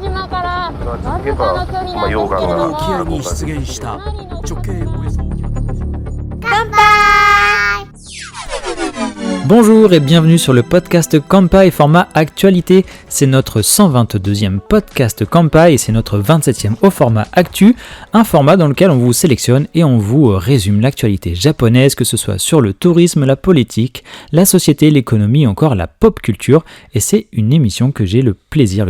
に出現した直径およそBonjour et bienvenue sur le podcast Kanpai format actualité. C'est notre 122e podcast Kanpai et c'est notre 27e au format actu, un format dans lequel on vous sélectionne et on vous résume l'actualité japonaise, que ce soit sur le tourisme, la politique, la société, l'économie, encore la pop culture. Et c'est une émission que j'ai le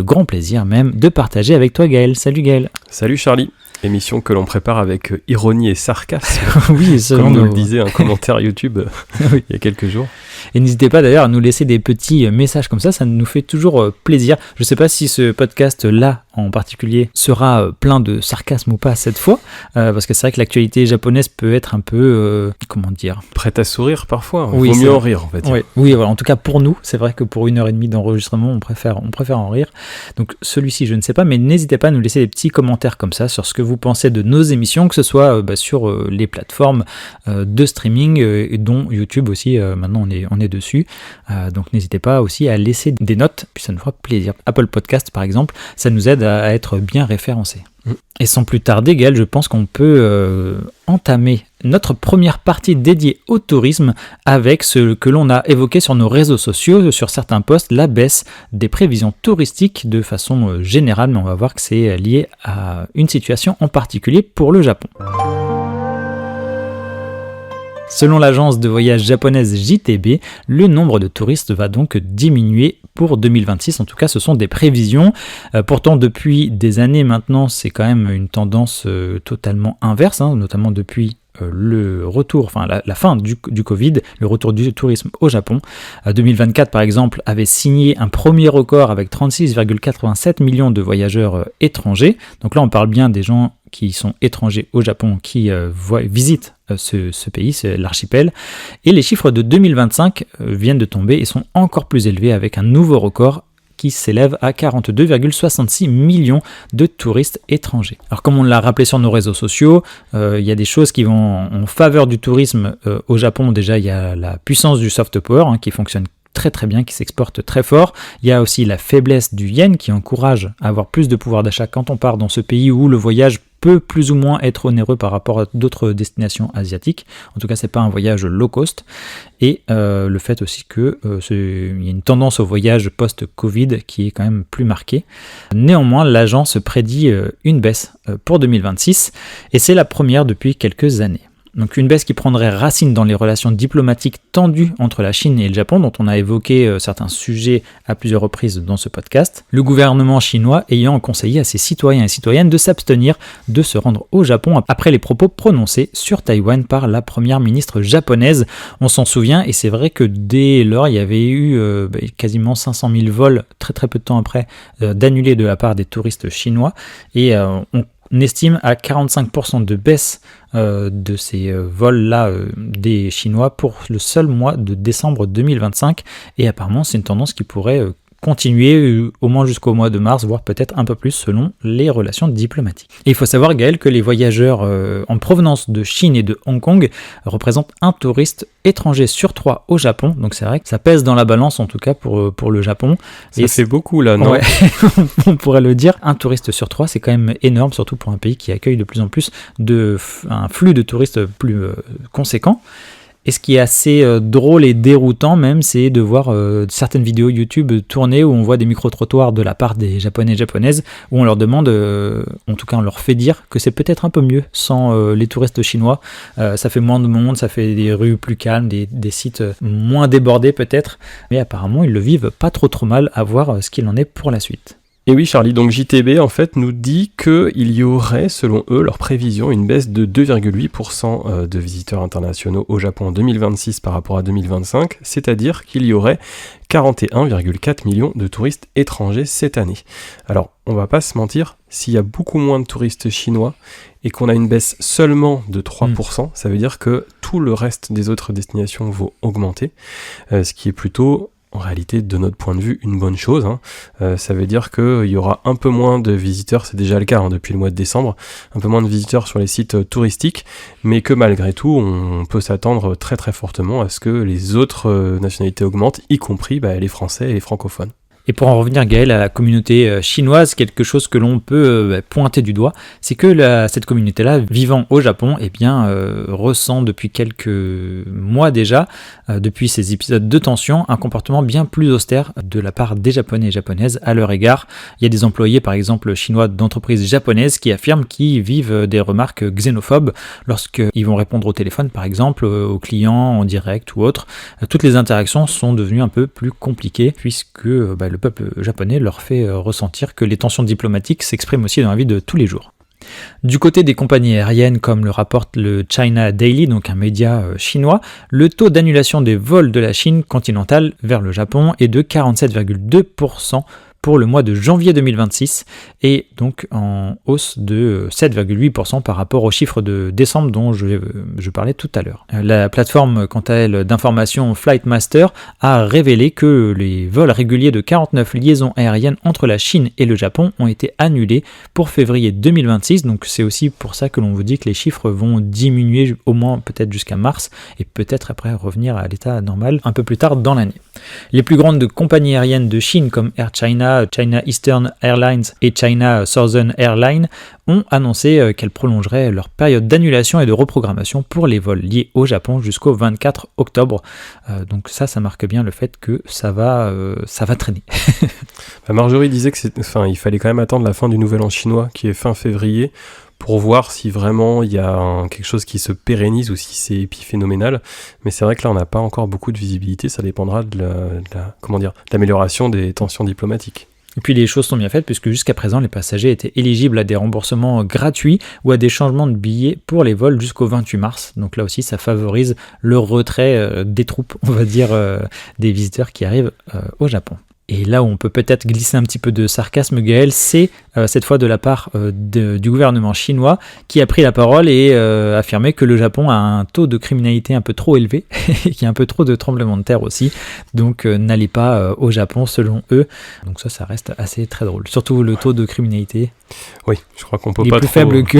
grand plaisir même, de partager avec toi Gaël. Salut Gaël. Salut Charlie. Émission que l'on prépare avec ironie et sarcasme, oui, comme nous le disait un commentaire YouTube il y a quelques jours. Et n'hésitez pas d'ailleurs à nous laisser des petits messages comme ça nous fait toujours plaisir. Je ne sais pas si ce podcast-là en particulier sera plein de sarcasme ou pas cette fois, parce que c'est vrai que l'actualité japonaise peut être un peu, prête à sourire parfois, oui, vaut mieux en rire en fait. Oui, voilà, en tout cas pour nous, c'est vrai que pour 1h30 d'enregistrement, on préfère en rire. Donc celui-ci, je ne sais pas, mais n'hésitez pas à nous laisser des petits commentaires comme ça sur ce que vous pensez de nos émissions, que ce soit sur les plateformes de streaming, dont YouTube aussi, maintenant on est dessus. Donc n'hésitez pas aussi à laisser des notes, puis ça nous fera plaisir. Apple Podcast par exemple, ça nous aide à être bien référencés. Et sans plus tarder, Gaël, je pense qu'on peut entamer notre première partie dédiée au tourisme avec ce que l'on a évoqué sur nos réseaux sociaux, sur certains posts, la baisse des prévisions touristiques de façon générale, mais on va voir que c'est lié à une situation en particulier pour le Japon. Selon l'agence de voyage japonaise JTB, le nombre de touristes va donc diminuer pour 2026, en tout cas ce sont des prévisions. Pourtant depuis des années maintenant, c'est quand même une tendance totalement inverse, notamment depuis le retour, la fin du Covid, le retour du tourisme au Japon. 2024 par exemple avait signé un premier record avec 36,87 millions de voyageurs étrangers. Donc là on parle bien des gens qui sont étrangers au Japon, qui visitent ce pays, c'est l'archipel. Et les chiffres de 2025 viennent de tomber et sont encore plus élevés avec un nouveau record qui s'élève à 42,66 millions de touristes étrangers. Alors comme on l'a rappelé sur nos réseaux sociaux, il y a des choses qui vont en faveur du tourisme au Japon. Déjà, il y a la puissance du soft power qui fonctionne très très bien, qui s'exporte très fort. Il y a aussi la faiblesse du yen qui encourage à avoir plus de pouvoir d'achat quand on part dans ce pays où le voyage peut plus ou moins être onéreux par rapport à d'autres destinations asiatiques. En tout cas, c'est pas un voyage low cost. Et le fait aussi qu'il y a une tendance au voyage post-Covid qui est quand même plus marquée. Néanmoins, l'agence prédit une baisse pour 2026 et c'est la première depuis quelques années. Donc une baisse qui prendrait racine dans les relations diplomatiques tendues entre la Chine et le Japon, dont on a évoqué certains sujets à plusieurs reprises dans ce podcast. Le gouvernement chinois ayant conseillé à ses citoyens et citoyennes de s'abstenir de se rendre au Japon après les propos prononcés sur Taïwan par la première ministre japonaise. On s'en souvient et c'est vrai que dès lors, il y avait eu quasiment 500 000 vols très très peu de temps après d'annulés de la part des touristes chinois et on estime à 45% de baisse de ces vols-là des Chinois pour le seul mois de décembre 2025. Et apparemment, c'est une tendance qui pourrait continuer au moins jusqu'au mois de mars, voire peut-être un peu plus selon les relations diplomatiques. Et il faut savoir, Gaël, que les voyageurs en provenance de Chine et de Hong Kong représentent un touriste étranger sur 3 au Japon. Donc c'est vrai que ça pèse dans la balance, en tout cas pour le Japon. Ça fait beaucoup là, non ? Ouais, on pourrait le dire. Un touriste sur 3, c'est quand même énorme, surtout pour un pays qui accueille de plus en plus un flux de touristes plus conséquent. Et ce qui est assez drôle et déroutant même, c'est de voir certaines vidéos YouTube tournées où on voit des micro-trottoirs de la part des Japonais et Japonaises, où on leur demande, en tout cas on leur fait dire que c'est peut-être un peu mieux sans les touristes chinois. Ça fait moins de monde, ça fait des rues plus calmes, des sites moins débordés peut-être, mais apparemment ils le vivent pas trop mal, à voir ce qu'il en est pour la suite. Et oui Charlie, donc JTB en fait nous dit qu'il y aurait, selon eux, leur prévision, une baisse de 2,8% de visiteurs internationaux au Japon en 2026 par rapport à 2025, c'est-à-dire qu'il y aurait 41,4 millions de touristes étrangers cette année. Alors, on va pas se mentir, s'il y a beaucoup moins de touristes chinois et qu'on a une baisse seulement de 3%, ça veut dire que tout le reste des autres destinations vont augmenter, ce qui est plutôt en réalité, de notre point de vue, une bonne chose. Ça veut dire qu'il y aura un peu moins de visiteurs, c'est déjà le cas depuis le mois de décembre, un peu moins de visiteurs sur les sites touristiques, mais que malgré tout, on peut s'attendre très très fortement à ce que les autres nationalités augmentent, y compris les Français et les francophones. Et pour en revenir, Gaël, à la communauté chinoise, quelque chose que l'on peut pointer du doigt, c'est que cette communauté-là, vivant au Japon, ressent depuis quelques mois déjà, depuis ces épisodes de tension, un comportement bien plus austère de la part des Japonais et Japonaises à leur égard. Il y a des employés, par exemple, chinois d'entreprises japonaises qui affirment qu'ils vivent des remarques xénophobes lorsqu'ils vont répondre au téléphone, par exemple, aux clients en direct ou autre. Toutes les interactions sont devenues un peu plus compliquées puisque le peuple japonais leur fait ressentir que les tensions diplomatiques s'expriment aussi dans la vie de tous les jours. Du côté des compagnies aériennes, comme le rapporte le China Daily, donc un média chinois, le taux d'annulation des vols de la Chine continentale vers le Japon est de 47,2% pour le mois de janvier 2026 et donc en hausse de 7,8% par rapport au chiffre de décembre dont je parlais tout à l'heure. La plateforme, quant à elle, d'information Flightmaster a révélé que les vols réguliers de 49 liaisons aériennes entre la Chine et le Japon ont été annulés pour février 2026, donc c'est aussi pour ça que l'on vous dit que les chiffres vont diminuer au moins peut-être jusqu'à mars et peut-être après revenir à l'état normal un peu plus tard dans l'année. Les plus grandes compagnies aériennes de Chine comme Air China, China Eastern Airlines et China Southern Airlines ont annoncé qu'elles prolongeraient leur période d'annulation et de reprogrammation pour les vols liés au Japon jusqu'au 24 octobre. Donc ça marque bien le fait que ça va traîner. Marjorie disait il fallait quand même attendre la fin du Nouvel An chinois qui est fin février pour voir si vraiment il y a quelque chose qui se pérennise ou si c'est épiphénoménal. Mais c'est vrai que là, on n'a pas encore beaucoup de visibilité. Ça dépendra de l'amélioration des tensions diplomatiques. Et puis les choses sont bien faites puisque jusqu'à présent, les passagers étaient éligibles à des remboursements gratuits ou à des changements de billets pour les vols jusqu'au 28 mars. Donc là aussi, ça favorise le retrait des troupes, on va dire, des visiteurs qui arrivent au Japon. Et là où on peut peut-être glisser un petit peu de sarcasme, Gaël, c'est cette fois de la part du gouvernement chinois qui a pris la parole et affirmé que le Japon a un taux de criminalité un peu trop élevé et qu'il y a un peu trop de tremblements de terre aussi. Donc n'allez pas au Japon selon eux. Donc ça reste assez très drôle. Surtout le taux de criminalité. Oui, je crois qu'on peut il pas est plus trop... faible que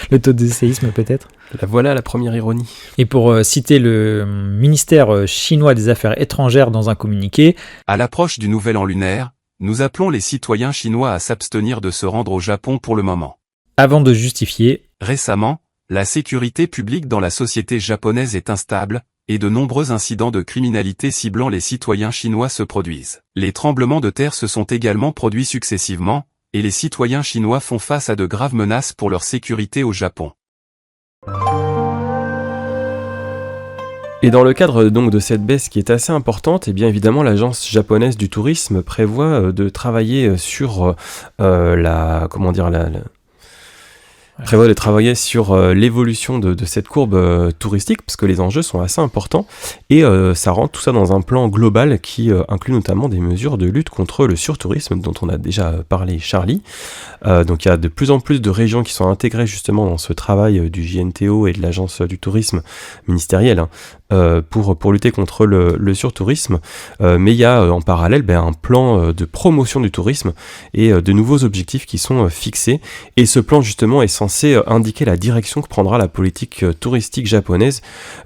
le taux de séisme peut-être. Voilà la première ironie. Et pour citer le ministère chinois des Affaires étrangères dans un communiqué, à l'approche du Nouvel An lunaire, nous appelons les citoyens chinois à s'abstenir de se rendre au Japon pour le moment. Avant de justifier, récemment, la sécurité publique dans la société japonaise est instable, et de nombreux incidents de criminalité ciblant les citoyens chinois se produisent. Les tremblements de terre se sont également produits successivement, et les citoyens chinois font face à de graves menaces pour leur sécurité au Japon. Et dans le cadre donc de cette baisse qui est assez importante, bien évidemment l'agence japonaise du tourisme prévoit de travailler sur prévoit de travailler sur l'évolution de cette courbe touristique, parce que les enjeux sont assez importants, et ça rentre tout ça dans un plan global qui inclut notamment des mesures de lutte contre le surtourisme, dont on a déjà parlé Charlie. Donc il y a de plus en plus de régions qui sont intégrées justement dans ce travail du JNTO et de l'agence du tourisme ministérielle, pour lutter contre le surtourisme, mais il y a en parallèle un plan de promotion du tourisme et de nouveaux objectifs qui sont fixés, et ce plan justement est censé indiquer la direction que prendra la politique touristique japonaise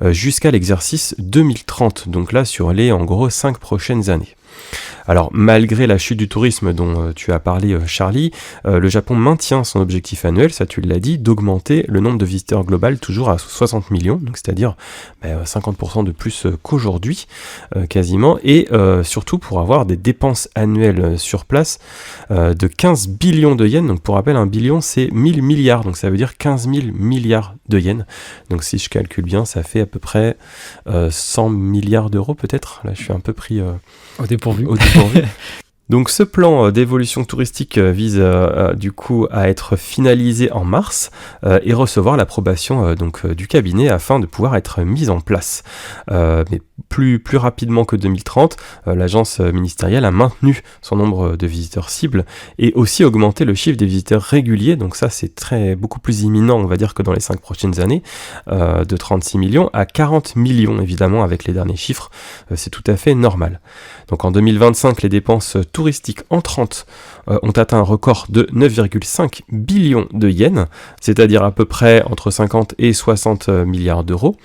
jusqu'à l'exercice 2030, donc là sur les en gros 5 prochaines années. Alors, malgré la chute du tourisme dont tu as parlé, Charlie, le Japon maintient son objectif annuel, ça tu l'as dit, d'augmenter le nombre de visiteurs global toujours à 60 millions, donc c'est-à-dire 50% de plus qu'aujourd'hui, quasiment, et surtout pour avoir des dépenses annuelles sur place de 15 billions de yens. Donc pour rappel, un billion c'est 1000 milliards, donc ça veut dire 15 000 milliards de yens. Donc si je calcule bien, ça fait à peu près 100 milliards d'euros peut-être. Là je suis un peu pris au dépourvu. Donc ce plan d'évolution touristique vise du coup à être finalisé en mars et recevoir l'approbation du cabinet afin de pouvoir être mis en place. Mais plus rapidement que 2030, l'agence ministérielle a maintenu son nombre de visiteurs cibles et aussi augmenté le chiffre des visiteurs réguliers. Donc ça c'est beaucoup plus imminent, on va dire, que dans les 5 prochaines années, de 36 millions à 40 millions évidemment avec les derniers chiffres. C'est tout à fait normal. Donc en 2025, les dépenses touristiques entrantes ont atteint un record de 9,5 billions de yens, c'est-à-dire à peu près entre 50 et 60 milliards d'euros.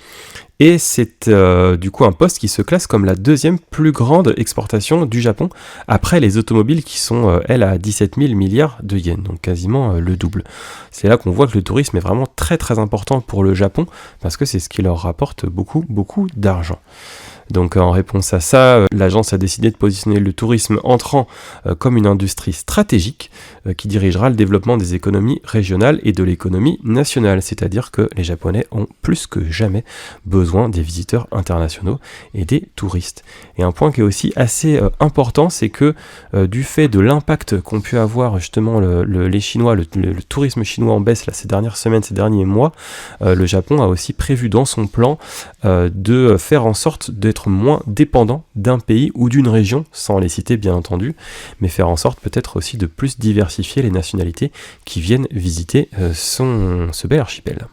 Et c'est du coup un poste qui se classe comme la deuxième plus grande exportation du Japon, après les automobiles qui sont, elles, à 17 000 milliards de yens, donc quasiment le double. C'est là qu'on voit que le tourisme est vraiment très très important pour le Japon, parce que c'est ce qui leur rapporte beaucoup d'argent. Donc en réponse à ça, l'agence a décidé de positionner le tourisme entrant comme une industrie stratégique qui dirigera le développement des économies régionales et de l'économie nationale, c'est-à-dire que les Japonais ont plus que jamais besoin des visiteurs internationaux et des touristes. Et un point qui est aussi assez important, c'est que du fait de l'impact qu'ont pu avoir justement les Chinois, le tourisme chinois en baisse là, ces dernières semaines, ces derniers mois, le Japon a aussi prévu dans son plan de faire en sorte d'être moins dépendant d'un pays ou d'une région, sans les citer bien entendu, mais faire en sorte peut-être aussi de plus diversifier les nationalités qui viennent visiter ce bel archipel.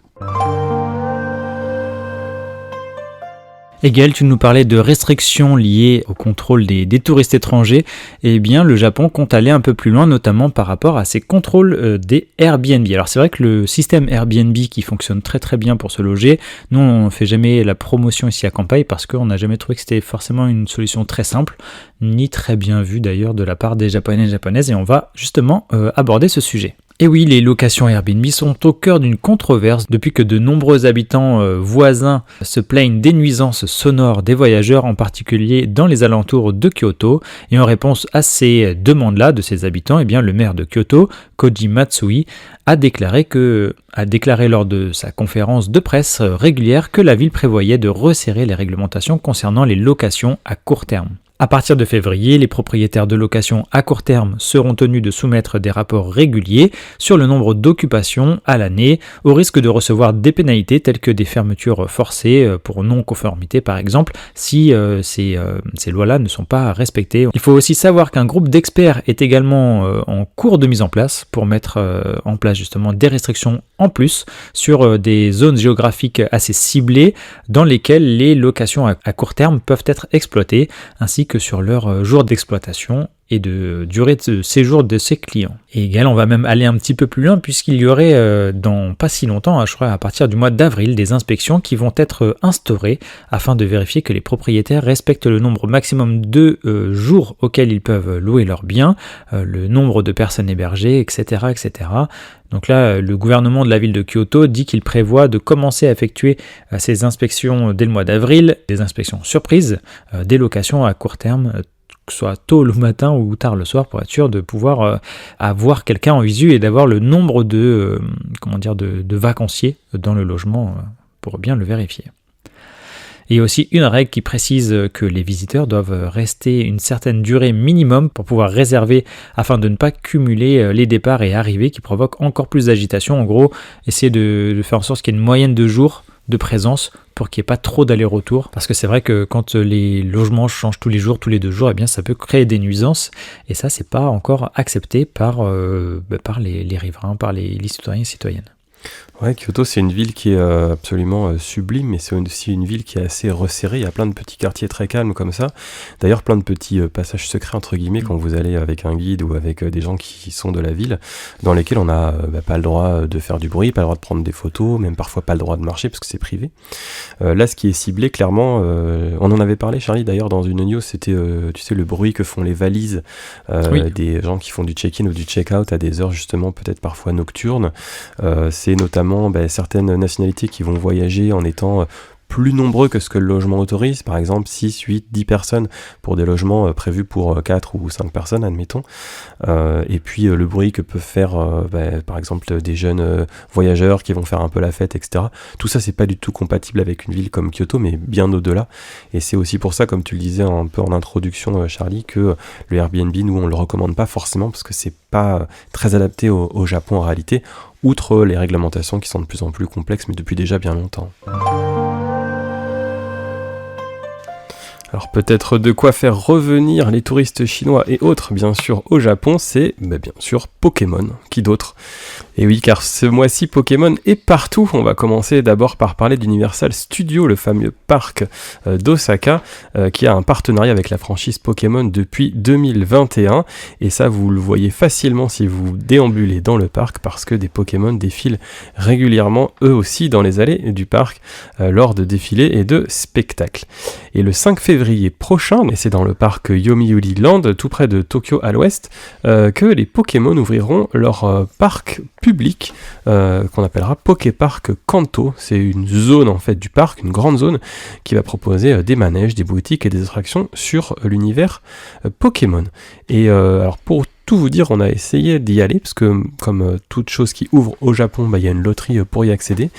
Et Gaël, tu nous parlais de restrictions liées au contrôle des touristes étrangers. Eh bien, le Japon compte aller un peu plus loin, notamment par rapport à ses contrôles des Airbnb. Alors, c'est vrai que le système Airbnb qui fonctionne très très bien pour se loger, nous, on ne fait jamais la promotion ici à Kanpai parce qu'on n'a jamais trouvé que c'était forcément une solution très simple, ni très bien vue d'ailleurs de la part des Japonais et Japonaises, et on va justement aborder ce sujet. Et oui, les locations Airbnb sont au cœur d'une controverse depuis que de nombreux habitants voisins se plaignent des nuisances sonores des voyageurs, en particulier dans les alentours de Kyoto. Et en réponse à ces demandes-là de ces habitants, eh bien, le maire de Kyoto, Koji Matsui, a déclaré lors de sa conférence de presse régulière que la ville prévoyait de resserrer les réglementations concernant les locations à court terme. À partir de février, les propriétaires de locations à court terme seront tenus de soumettre des rapports réguliers sur le nombre d'occupations à l'année, au risque de recevoir des pénalités telles que des fermetures forcées pour non-conformité par exemple, si ces lois-là ne sont pas respectées. Il faut aussi savoir qu'un groupe d'experts est également en cours de mise en place pour mettre en place justement des restrictions en plus sur des zones géographiques assez ciblées dans lesquelles les locations à court terme peuvent être exploitées, ainsi que sur leur jour d'exploitation et de durée de séjour de ses clients. Et également, on va même aller un petit peu plus loin puisqu'il y aurait dans pas si longtemps, je crois à partir du mois d'avril, des inspections qui vont être instaurées afin de vérifier que les propriétaires respectent le nombre maximum de jours auxquels ils peuvent louer leurs biens, le nombre de personnes hébergées, etc., etc. Donc là, le gouvernement de la ville de Kyoto dit qu'il prévoit de commencer à effectuer ces inspections dès le mois d'avril, des inspections surprises, des locations à court terme, que ce soit tôt le matin ou tard le soir, pour être sûr de pouvoir avoir quelqu'un en visu et d'avoir le nombre de vacanciers dans le logement pour bien le vérifier. Il y a aussi une règle qui précise que les visiteurs doivent rester une certaine durée minimum pour pouvoir réserver afin de ne pas cumuler les départs et arrivées qui provoquent encore plus d'agitation. En gros, essayer de faire en sorte qu'il y ait une moyenne de jours de présence pour qu'il n'y ait pas trop d'aller-retour. Parce que c'est vrai que quand les logements changent tous les jours, tous les 2 jours, eh bien ça peut créer des nuisances. Et ça, c'est pas encore accepté par les riverains, par les citoyens et citoyennes. Ouais, Kyoto, c'est une ville qui est absolument sublime, mais c'est aussi une ville qui est assez resserrée. Il y a plein de petits quartiers très calmes comme ça. D'ailleurs, plein de petits passages secrets, entre guillemets, quand vous allez avec un guide ou avec des gens qui sont de la ville, dans lesquels on n'a pas le droit de faire du bruit, pas le droit de prendre des photos, même parfois pas le droit de marcher parce que c'est privé. Là, ce qui est ciblé, clairement, on en avait parlé, Charlie, d'ailleurs, dans une news, c'était, tu sais, le bruit que font les valises des gens qui font du check-in ou du check-out à des heures, justement, peut-être parfois nocturnes. C'est notamment certaines nationalités qui vont voyager en étant plus nombreux que ce que le logement autorise, par exemple 6, 8, 10 personnes pour des logements prévus pour 4 ou 5 personnes, admettons. Et puis le bruit que peuvent faire par exemple des jeunes voyageurs qui vont faire un peu la fête, etc. Tout ça, c'est pas du tout compatible avec une ville comme Kyoto, mais bien au-delà. Et c'est aussi pour ça, comme tu le disais un peu en introduction, Charlie, que le Airbnb, nous, on le recommande pas forcément parce que c'est pas très adapté au Japon en réalité, outre les réglementations qui sont de plus en plus complexes, mais depuis déjà bien longtemps. Alors peut-être de quoi faire revenir les touristes chinois et autres, bien sûr, au Japon, c'est bien sûr Pokémon. Qui d'autre ? Et oui, car ce mois-ci, Pokémon est partout. On va commencer d'abord par parler d'Universal Studios, le fameux parc d'Osaka, qui a un partenariat avec la franchise Pokémon depuis 2021. Et ça, vous le voyez facilement si vous déambulez dans le parc, parce que des Pokémon défilent régulièrement, eux aussi, dans les allées du parc, lors de défilés et de spectacles. Et le 5 février prochain, et c'est dans le parc Yomiuri Land, tout près de Tokyo à l'ouest, que les Pokémon ouvriront leur parc public qu'on appellera Poképark Kanto. C'est une zone en fait du parc, une grande zone qui va proposer des manèges, des boutiques et des attractions sur l'univers Pokémon. Et alors pour tout vous dire, on a essayé d'y aller parce que comme toute chose qui ouvre au Japon, il y a une loterie pour y accéder.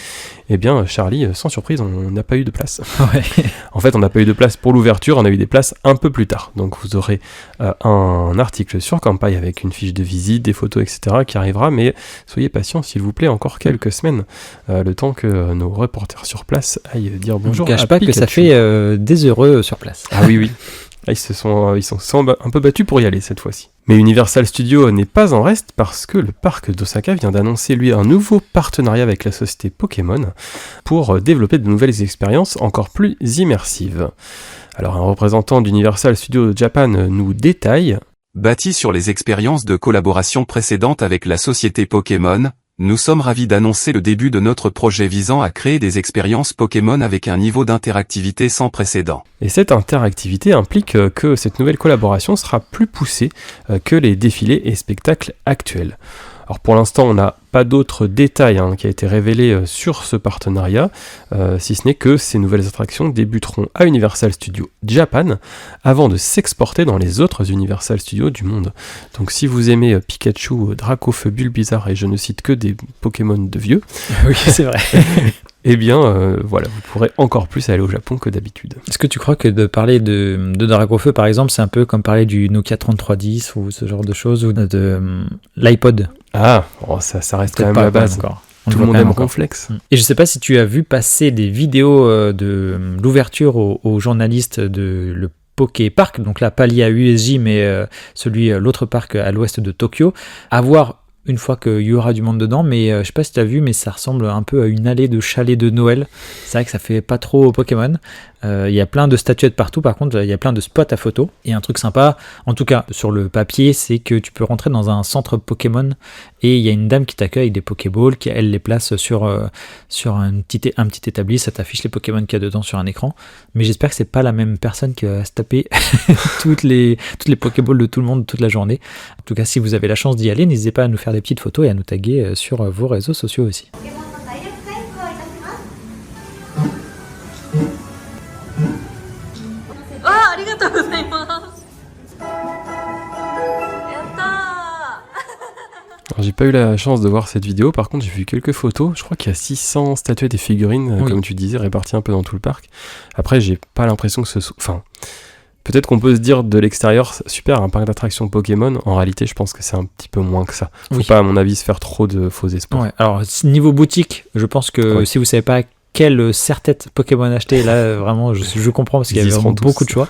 Et bien Charlie, sans surprise, on n'a pas eu de place. Ouais. En fait, on n'a pas eu de place pour l'ouverture, on a eu des places un peu plus tard. Donc vous aurez un article sur Kanpai avec une fiche de visite, des photos, etc. qui arrivera, mais soyez patients s'il vous plaît, encore quelques semaines, le temps que nos reporters sur place aillent dire bonjour. Je ne cache pas que ça fait des heureux sur place. Ah oui, oui. Ils se sont un peu battus pour y aller cette fois-ci. Mais Universal Studios n'est pas en reste parce que le parc d'Osaka vient d'annoncer lui un nouveau partenariat avec la société Pokémon pour développer de nouvelles expériences encore plus immersives. Alors un représentant d'Universal Studios Japan nous détaille. Bâti sur les expériences de collaboration précédentes avec la société Pokémon, nous sommes ravis d'annoncer le début de notre projet visant à créer des expériences Pokémon avec un niveau d'interactivité sans précédent. Et cette interactivité implique que cette nouvelle collaboration sera plus poussée que les défilés et spectacles actuels. Alors pour l'instant, on n'a pas d'autres détails qui a été révélé sur ce partenariat, si ce n'est que ces nouvelles attractions débuteront à Universal Studios Japan avant de s'exporter dans les autres Universal Studios du monde. Donc si vous aimez Pikachu, Dracofeu, Bulbizarre et je ne cite que des Pokémon de vieux, Oui, c'est vrai. eh bien voilà, vous pourrez encore plus aller au Japon que d'habitude. Est-ce que tu crois que de parler de Dracofeu, par exemple, c'est un peu comme parler du Nokia 3310 ou ce genre de choses, ou de l'iPod? Ah, ça reste quand même Pas la base. encore. Tout le monde aime Ronflex. Et je sais pas si tu as vu passer des vidéos de l'ouverture aux journalistes de le Poképark, donc là pas lié à USJ mais l'autre parc à l'ouest de Tokyo, à voir une fois qu'il y aura du monde dedans, mais je sais pas si tu as vu, mais ça ressemble un peu à une allée de chalets de Noël. C'est vrai que ça fait pas trop Pokémon. Il y a plein de statuettes partout, par contre il y a plein de spots à photos. Et un truc sympa, en tout cas sur le papier, c'est que tu peux rentrer dans un centre Pokémon et il y a une dame qui t'accueille avec des Pokéballs, elle les place sur un petit établi, ça t'affiche les Pokémon qu'il y a dedans sur un écran. Mais j'espère que c'est pas la même personne qui va se taper toutes les Pokéballs de tout le monde toute la journée. En tout cas, si vous avez la chance d'y aller, n'hésitez pas à nous faire des petites photos et à nous taguer sur vos réseaux sociaux aussi. Alors, j'ai pas eu la chance de voir cette vidéo, par contre j'ai vu quelques photos, je crois qu'il y a 600 statuettes et figurines, Oui. comme tu disais, réparties un peu dans tout le parc. Après j'ai pas l'impression que ce soit... Enfin, peut-être qu'on peut se dire de l'extérieur, super, un parc d'attractions Pokémon, en réalité je pense que c'est un petit peu moins que ça. Faut Oui. pas à mon avis se faire trop de faux espoirs. Ouais, alors niveau boutique, je pense que Ouais. si vous savez pas quel serre-tête Pokémon acheter, là vraiment je comprends parce qu'il y Ils a y vraiment seront tous. beaucoup de choix.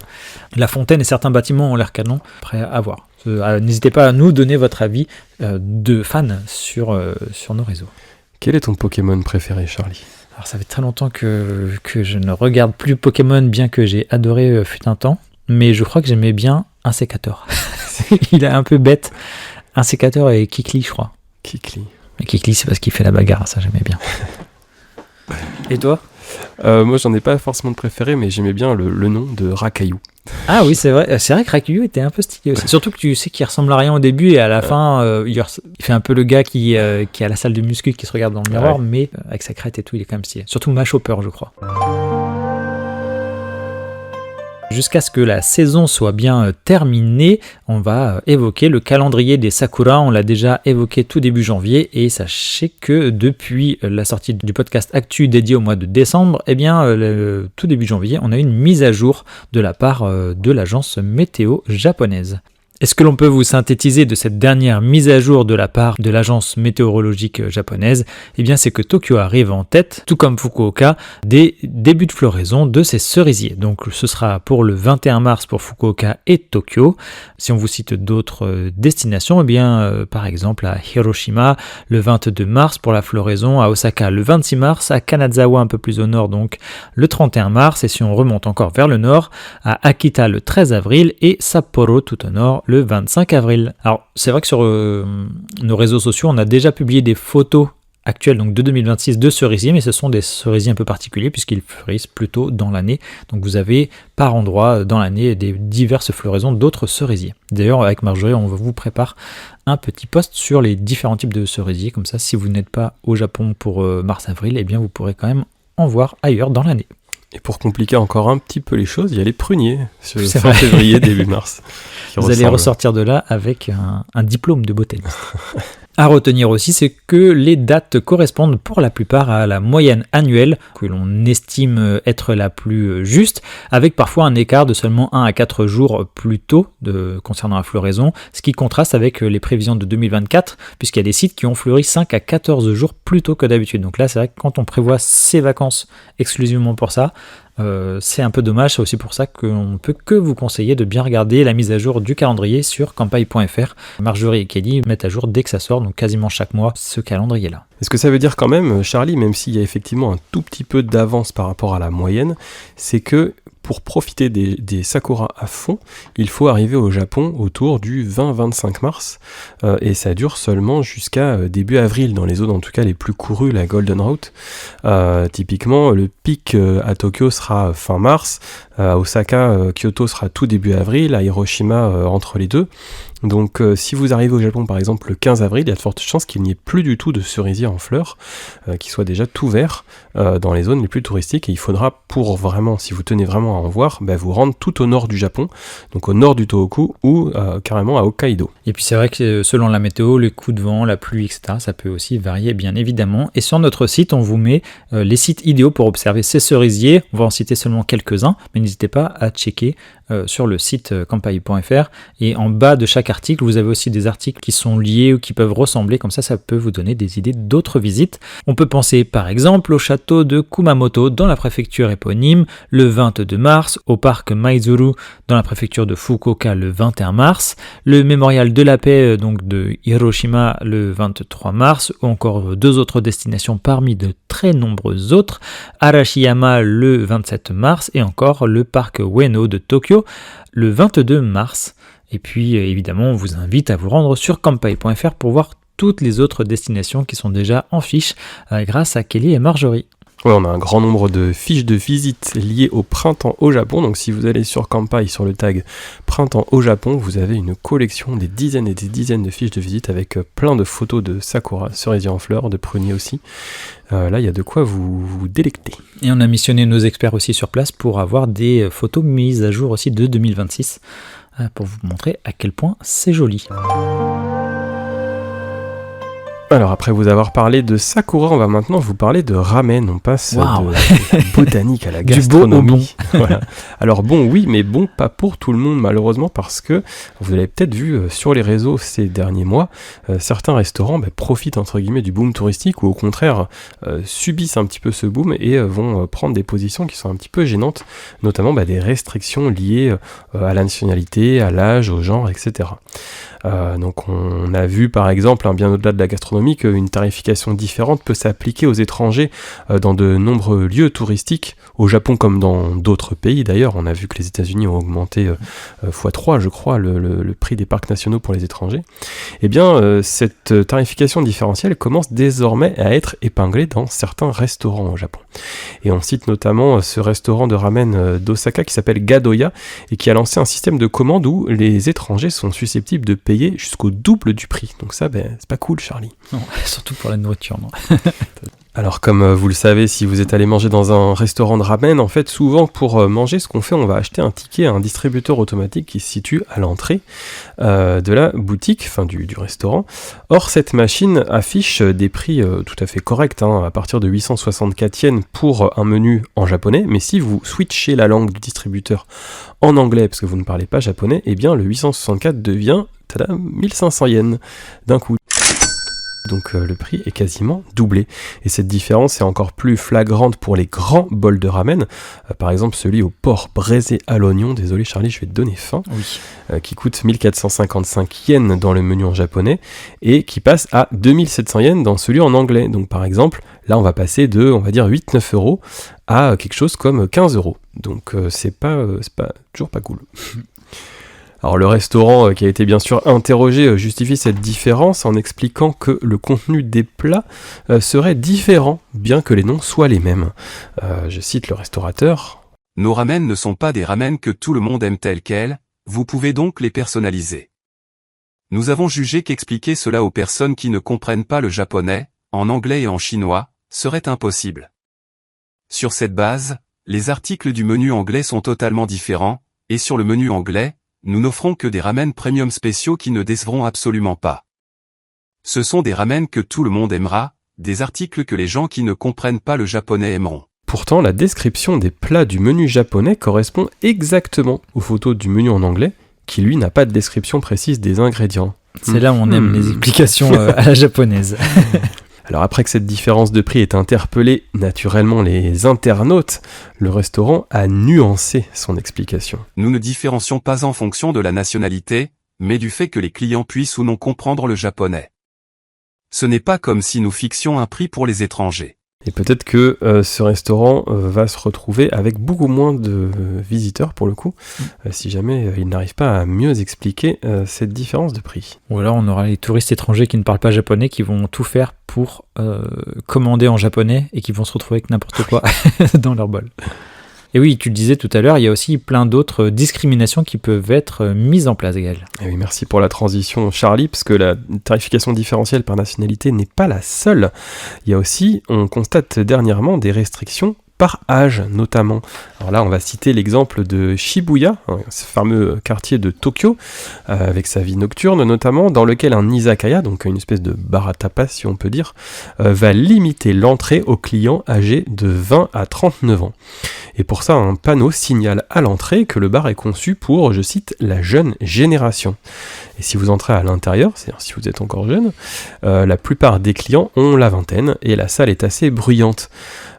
La fontaine et certains bâtiments ont l'air canon, prêts à voir. N'hésitez pas à nous donner votre avis de fans sur nos réseaux. Quel est ton Pokémon préféré, Charlie ? Alors ça fait très longtemps que je ne regarde plus Pokémon, bien que j'ai adoré fut un temps, mais je crois que j'aimais bien un sécateur. Il est un peu bête. Un sécateur et Kikli, je crois. Kikli. Et Kikli, c'est parce qu'il fait la bagarre, ça j'aimais bien. Et toi ? Moi j'en ai pas forcément de préféré, mais j'aimais bien le nom de Rakayu. Ah oui, c'est vrai que Raikyu était un peu stylé aussi. Surtout que tu sais qu'il ressemble à rien au début et à la fin, il fait un peu le gars qui est à la salle de muscu qui se regarde dans le miroir, Ouais. mais avec sa crête et tout, il est quand même stylé. Surtout Machopper, je crois. Jusqu'à ce que la saison soit bien terminée, on va évoquer le calendrier des Sakura. On l'a déjà évoqué tout début janvier et sachez que depuis la sortie du podcast Actu dédié au mois de décembre, eh bien, tout début janvier, on a eu une mise à jour de la part de l'agence météo japonaise. Et ce que l'on peut vous synthétiser de cette dernière mise à jour de la part de l'agence météorologique japonaise, eh bien c'est que Tokyo arrive en tête, tout comme Fukuoka, des débuts de floraison de ces cerisiers. Donc ce sera pour le 21 mars pour Fukuoka et Tokyo. Si on vous cite d'autres destinations, eh bien par exemple à Hiroshima le 22 mars pour la floraison, à Osaka le 26 mars, à Kanazawa un peu plus au nord donc le 31 mars, et si on remonte encore vers le nord, à Akita le 13 avril et Sapporo tout au nord le 25 avril. Alors c'est vrai que sur nos réseaux sociaux on a déjà publié des photos actuelles donc de 2026 de cerisiers, mais ce sont des cerisiers un peu particuliers puisqu'ils fleurissent plus tôt dans l'année, donc vous avez par endroit dans l'année des diverses floraisons d'autres cerisiers. D'ailleurs avec Marjorie on vous prépare un petit post sur les différents types de cerisiers, comme ça si vous n'êtes pas au Japon pour mars-avril, eh bien vous pourrez quand même en voir ailleurs dans l'année. Et pour compliquer encore un petit peu les choses, il y a les pruniers, fin février, début mars. Vous allez ressortir de là avec un diplôme de botaniste. À retenir aussi, c'est que les dates correspondent pour la plupart à la moyenne annuelle, que l'on estime être la plus juste, avec parfois un écart de seulement 1 à 4 jours plus tôt concernant la floraison, ce qui contraste avec les prévisions de 2024, puisqu'il y a des sites qui ont fleuri 5 à 14 jours plus tôt que d'habitude. Donc là, c'est vrai que quand on prévoit ses vacances exclusivement pour ça, c'est un peu dommage. C'est aussi pour ça qu'on ne peut que vous conseiller de bien regarder la mise à jour du calendrier sur kampai.fr. Marjorie et Kelly mettent à jour dès que ça sort, donc quasiment chaque mois, ce calendrier-là. Est-ce que ça veut dire quand même, Charlie, même s'il y a effectivement un tout petit peu d'avance par rapport à la moyenne, c'est que pour profiter des sakuras à fond, il faut arriver au Japon autour du 20-25 mars, et ça dure seulement jusqu'à début avril, dans les zones en tout cas les plus courues, la Golden Route. Typiquement, le pic à Tokyo sera fin mars, à Osaka, Kyoto sera tout début avril, à Hiroshima entre les deux. Donc si vous arrivez au Japon par exemple le 15 avril, il y a de fortes chances qu'il n'y ait plus du tout de cerisier en fleurs, qui soit déjà tout vert dans les zones les plus touristiques, et il faudra pour vraiment, si vous tenez vraiment à en voir, vous rendre tout au nord du Japon, donc au nord du Tohoku ou carrément à Hokkaido. Et puis c'est vrai que selon la météo, les coups de vent, la pluie, etc., ça peut aussi varier bien évidemment. Et sur notre site, on vous met les sites idéaux pour observer ces cerisiers. On va en citer seulement quelques-uns, mais n'hésitez pas à checker sur le site kampai.fr, et en bas de chaque article, vous avez aussi des articles qui sont liés ou qui peuvent ressembler, comme ça peut vous donner des idées d'autres visites. On peut penser par exemple au château de Kumamoto dans la préfecture éponyme le 22 mars, au parc Maizuru dans la préfecture de Fukuoka le 21 mars, le mémorial de la paix donc de Hiroshima le 23 mars, ou encore deux autres destinations parmi de très nombreuses autres, Arashiyama le 27 mars, et encore le parc Ueno de Tokyo le 22 mars. Et puis évidemment on vous invite à vous rendre sur kampai.fr pour voir toutes les autres destinations qui sont déjà en fiche grâce à Kelly et Marjorie. Ouais, on a un grand nombre de fiches de visite liées au printemps au Japon, donc si vous allez sur Kampai sur le tag printemps au Japon, vous avez une collection des dizaines et des dizaines de fiches de visite avec plein de photos de sakura, cerisiers en fleurs, de pruniers aussi. Là, il y a de quoi vous délecter. Et on a missionné nos experts aussi sur place pour avoir des photos mises à jour aussi de 2026, pour vous montrer à quel point c'est joli. Alors après vous avoir parlé de sakura, on va maintenant vous parler de ramen. On passe de botanique à la gastronomie. Du beau au bon. Voilà. Alors bon, oui, mais bon, pas pour tout le monde malheureusement, parce que vous l'avez peut-être vu sur les réseaux ces derniers mois, certains restaurants profitent entre guillemets du boom touristique, ou au contraire subissent un petit peu ce boom et vont prendre des positions qui sont un petit peu gênantes, notamment des restrictions liées à la nationalité, à l'âge, au genre, etc. Donc on a vu par exemple, bien au-delà de la gastronomie, qu'une tarification différente peut s'appliquer aux étrangers dans de nombreux lieux touristiques, au Japon comme dans d'autres pays d'ailleurs. On a vu que les États-Unis ont augmenté x3 je crois le prix des parcs nationaux pour les étrangers. Et bien cette tarification différentielle commence désormais à être épinglée dans certains restaurants au Japon. Et on cite notamment ce restaurant de ramen d'Osaka qui s'appelle Gadoya, et qui a lancé un système de commande où les étrangers sont susceptibles de payer jusqu'au double du prix. Donc ça, c'est pas cool, Charlie. Non, surtout pour la nourriture, non. Alors comme vous le savez, si vous êtes allé manger dans un restaurant de ramen, en fait souvent pour manger, ce qu'on fait, on va acheter un ticket à un distributeur automatique qui se situe à l'entrée de la boutique, enfin du restaurant. Or cette machine affiche des prix tout à fait corrects, à partir de 864 yens pour un menu en japonais, mais si vous switchez la langue du distributeur en anglais, parce que vous ne parlez pas japonais, eh bien le 864 devient 1500 yens d'un coup. Donc le prix est quasiment doublé. Et cette différence est encore plus flagrante pour les grands bols de ramen. Par exemple celui au porc braisé à l'oignon, désolé Charlie, je vais te donner faim, qui coûte 1455 yens dans le menu en japonais et qui passe à 2700 yens dans celui en anglais. Donc par exemple, là on va passer de, on va dire 8-9 euros à quelque chose comme 15 euros. Donc c'est toujours pas cool. Alors le restaurant qui a été bien sûr interrogé justifie cette différence en expliquant que le contenu des plats serait différent, bien que les noms soient les mêmes. Je cite le restaurateur. « Nos ramen ne sont pas des ramen que tout le monde aime tels quels, vous pouvez donc les personnaliser. Nous avons jugé qu'expliquer cela aux personnes qui ne comprennent pas le japonais, en anglais et en chinois, serait impossible. Sur cette base, les articles du menu anglais sont totalement différents, et sur le menu anglais, nous n'offrons que des ramen premium spéciaux qui ne décevront absolument pas. Ce sont des ramen que tout le monde aimera, des articles que les gens qui ne comprennent pas le japonais aimeront. » Pourtant, la description des plats du menu japonais correspond exactement aux photos du menu en anglais, qui lui n'a pas de description précise des ingrédients. C'est là où on aime les explications à la japonaise. Alors après que cette différence de prix ait interpellé naturellement les internautes, le restaurant a nuancé son explication. Nous ne différencions pas en fonction de la nationalité, mais du fait que les clients puissent ou non comprendre le japonais. Ce n'est pas comme si nous fixions un prix pour les étrangers. Et peut-être que ce restaurant va se retrouver avec beaucoup moins de visiteurs pour le coup, si jamais il n'arrive pas à mieux expliquer cette différence de prix. Ou alors on aura les touristes étrangers qui ne parlent pas japonais qui vont tout faire pour commander en japonais et qui vont se retrouver avec n'importe quoi dans leur bol. Et oui, tu le disais tout à l'heure, il y a aussi plein d'autres discriminations qui peuvent être mises en place, Gaël. Et oui, merci pour la transition, Charlie, parce que la tarification différentielle par nationalité n'est pas la seule. Il y a aussi, on constate dernièrement, des restrictions par âge notamment. Alors là, on va citer l'exemple de Shibuya, ce fameux quartier de Tokyo, avec sa vie nocturne notamment, dans lequel un izakaya, donc une espèce de bar à tapas si on peut dire, va limiter l'entrée aux clients âgés de 20 à 39 ans. Et pour ça, un panneau signale à l'entrée que le bar est conçu pour, je cite, la jeune génération. Et si vous entrez à l'intérieur, c'est-à-dire si vous êtes encore jeune, la plupart des clients ont la vingtaine et la salle est assez bruyante.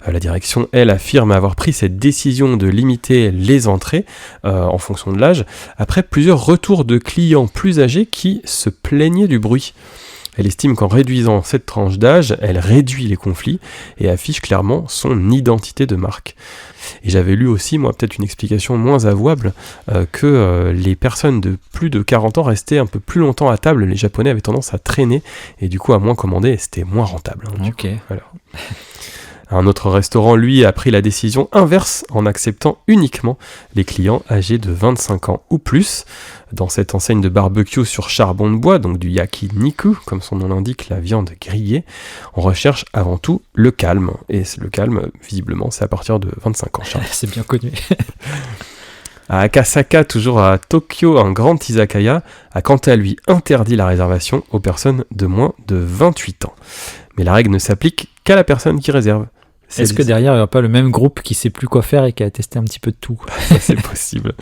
La direction, elle, affirme avoir pris cette décision de limiter les entrées en fonction de l'âge, après plusieurs retours de clients plus âgés qui se plaignaient du bruit. Elle estime qu'en réduisant cette tranche d'âge, elle réduit les conflits et affiche clairement son identité de marque. Et j'avais lu aussi, moi, peut-être une explication moins avouable, que les personnes de plus de 40 ans restaient un peu plus longtemps à table, les Japonais avaient tendance à traîner et du coup à moins commander et c'était moins rentable. Ok. Voilà. Un autre restaurant, lui, a pris la décision inverse en acceptant uniquement les clients âgés de 25 ans ou plus. Dans cette enseigne de barbecue sur charbon de bois, donc du yakiniku, comme son nom l'indique, la viande grillée, on recherche avant tout le calme. Et le calme, visiblement, c'est à partir de 25 ans. C'est bien connu. À Akasaka, toujours à Tokyo, un grand izakaya a quant à lui interdit la réservation aux personnes de moins de 28 ans. Mais la règle ne s'applique qu'à la personne qui réserve. Est-ce que derrière, il n'y aura pas le même groupe qui sait plus quoi faire et qui a testé un petit peu de tout? Ça, c'est possible.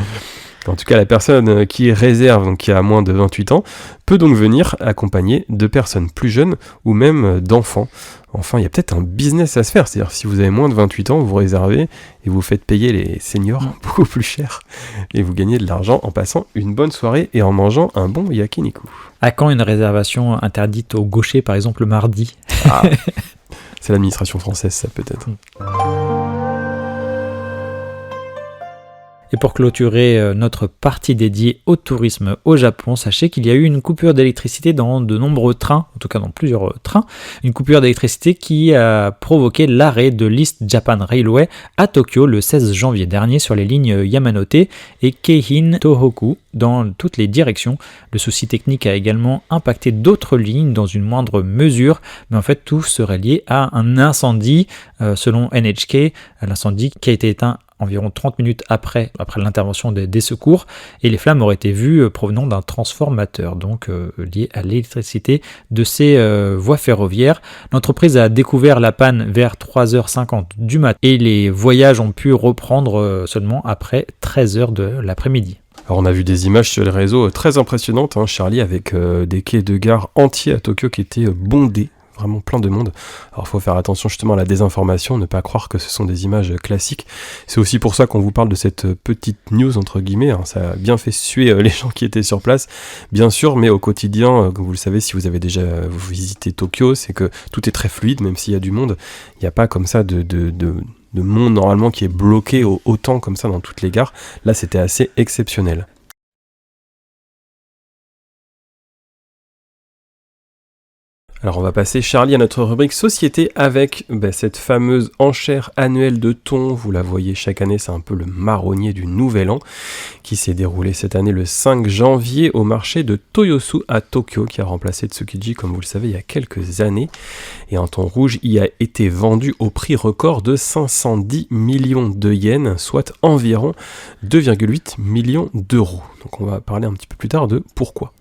En tout cas, la personne qui réserve, donc qui a moins de 28 ans, peut donc venir accompagnée de personnes plus jeunes ou même d'enfants. Enfin, il y a peut-être un business à se faire. C'est-à-dire, si vous avez moins de 28 ans, vous réservez et vous faites payer les seniors beaucoup plus cher. Et vous gagnez de l'argent en passant une bonne soirée et en mangeant un bon yakiniku. À quand une réservation interdite aux gauchers, par exemple, le mardi? Ah, c'est l'administration française, ça, peut-être. Et pour clôturer notre partie dédiée au tourisme au Japon, sachez qu'il y a eu une coupure d'électricité dans de nombreux trains, en tout cas dans plusieurs trains, une coupure d'électricité qui a provoqué l'arrêt de l'East Japan Railway à Tokyo le 16 janvier dernier sur les lignes Yamanote et Keihin Tohoku dans toutes les directions. Le souci technique a également impacté d'autres lignes dans une moindre mesure, mais en fait tout serait lié à un incendie selon NHK, l'incendie qui a été éteint environ 30 minutes après l'intervention des secours, et les flammes auraient été vues provenant d'un transformateur, donc lié à l'électricité de ces voies ferroviaires. L'entreprise a découvert la panne vers 3h50 du matin, et les voyages ont pu reprendre seulement après 13h de l'après-midi. Alors on a vu des images sur les réseaux très impressionnantes, Charlie, avec des quais de gare entiers à Tokyo qui étaient bondés, vraiment plein de monde. Alors il faut faire attention justement à la désinformation, ne pas croire que ce sont des images classiques. C'est aussi pour ça qu'on vous parle de cette petite news entre guillemets, ça a bien fait suer les gens qui étaient sur place, bien sûr, mais au quotidien, comme vous le savez si vous avez déjà visité Tokyo, c'est que tout est très fluide, même s'il y a du monde, il n'y a pas comme ça de monde normalement qui est bloqué autant comme ça dans toutes les gares. Là c'était assez exceptionnel. Alors on va passer, Charlie, à notre rubrique Société avec cette fameuse enchère annuelle de thon. Vous la voyez chaque année, c'est un peu le marronnier du Nouvel An qui s'est déroulé cette année le 5 janvier au marché de Toyosu à Tokyo, qui a remplacé Tsukiji, comme vous le savez, il y a quelques années. Et un thon rouge y a été vendu au prix record de 510 millions de yens, soit environ 2,8 millions d'euros. Donc on va parler un petit peu plus tard de pourquoi.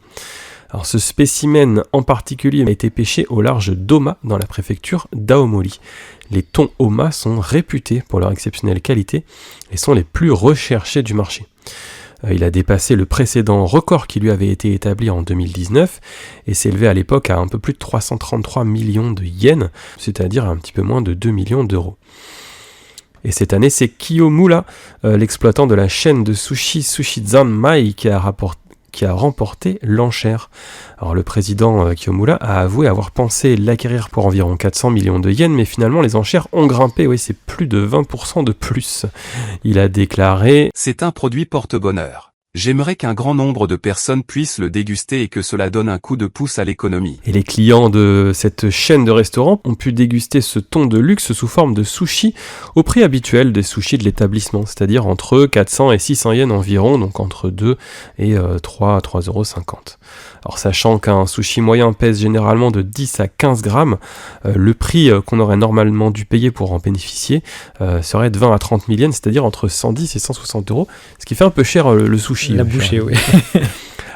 Alors ce spécimen en particulier a été pêché au large d'Oma dans la préfecture d'Aomori. Les thons Oma sont réputés pour leur exceptionnelle qualité et sont les plus recherchés du marché. Il a dépassé le précédent record qui lui avait été établi en 2019 et s'élevait à l'époque à un peu plus de 333 millions de yens, c'est-à-dire un petit peu moins de 2 millions d'euros. Et cette année, c'est Kiyomura, l'exploitant de la chaîne de sushi Zanmai, qui a remporté l'enchère. Alors le président Kiyomura a avoué avoir pensé l'acquérir pour environ 400 millions de yens, mais finalement les enchères ont grimpé, oui, c'est plus de 20% de plus. Il a déclaré « C'est un produit porte-bonheur. J'aimerais qu'un grand nombre de personnes puissent le déguster et que cela donne un coup de pouce à l'économie. » Et les clients de cette chaîne de restaurants ont pu déguster ce thon de luxe sous forme de sushi au prix habituel des sushis de l'établissement, c'est-à-dire entre 400 et 600 yens environ, donc entre 2 et 3,50 €. Alors sachant qu'un sushi moyen pèse généralement de 10 à 15 grammes, le prix qu'on aurait normalement dû payer pour en bénéficier serait de 20 à 30 000 yens, c'est-à-dire entre 110 et 160 €, ce qui fait un peu cher le sushi. La bouchée, oui.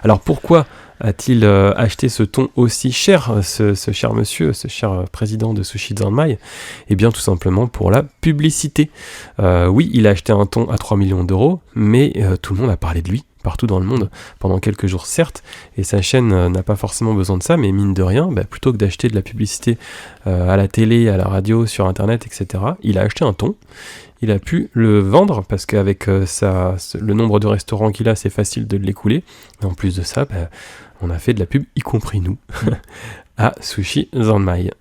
Alors pourquoi a-t-il acheté ce thon aussi cher, ce cher monsieur, ce cher président de Sushi Zanmai ? Eh bien tout simplement pour la publicité. Oui, il a acheté un thon à 3 millions d'euros, mais tout le monde a parlé de lui partout dans le monde pendant quelques jours certes, et sa chaîne n'a pas forcément besoin de ça, mais mine de rien, plutôt que d'acheter de la publicité à la télé, à la radio, sur internet, etc., il a acheté un thon. Il a pu le vendre parce qu'avec le nombre de restaurants qu'il a, c'est facile de l'écouler. Et en plus de ça, on a fait de la pub, y compris nous, à Sushi Zanmai.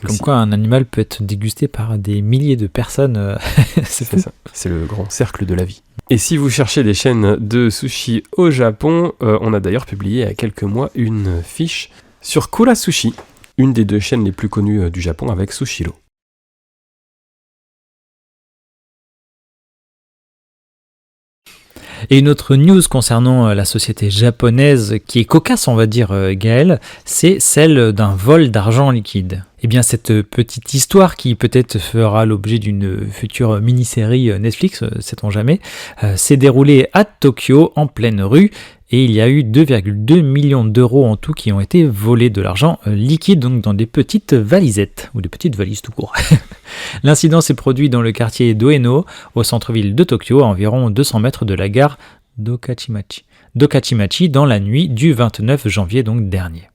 Comme quoi un animal peut être dégusté par des milliers de personnes. C'est ça, c'est le grand cercle de la vie. Et si vous cherchez des chaînes de sushi au Japon, on a d'ailleurs publié il y a quelques mois une fiche sur Kura Sushi, une des deux chaînes les plus connues du Japon avec Sushiro. Et une autre news concernant la société japonaise qui est cocasse, on va dire, Gaël, c'est celle d'un vol d'argent liquide. Eh bien, cette petite histoire qui peut-être fera l'objet d'une future mini-série Netflix, sait-on jamais, s'est déroulée à Tokyo, en pleine rue, et il y a eu 2,2 millions d'euros en tout qui ont été volés, de l'argent liquide, donc dans des petites valisettes, ou des petites valises tout court. L'incident s'est produit dans le quartier d'Ueno, au centre-ville de Tokyo, à environ 200 mètres de la gare d'Okachimachi, dans la nuit du 29 janvier donc dernier.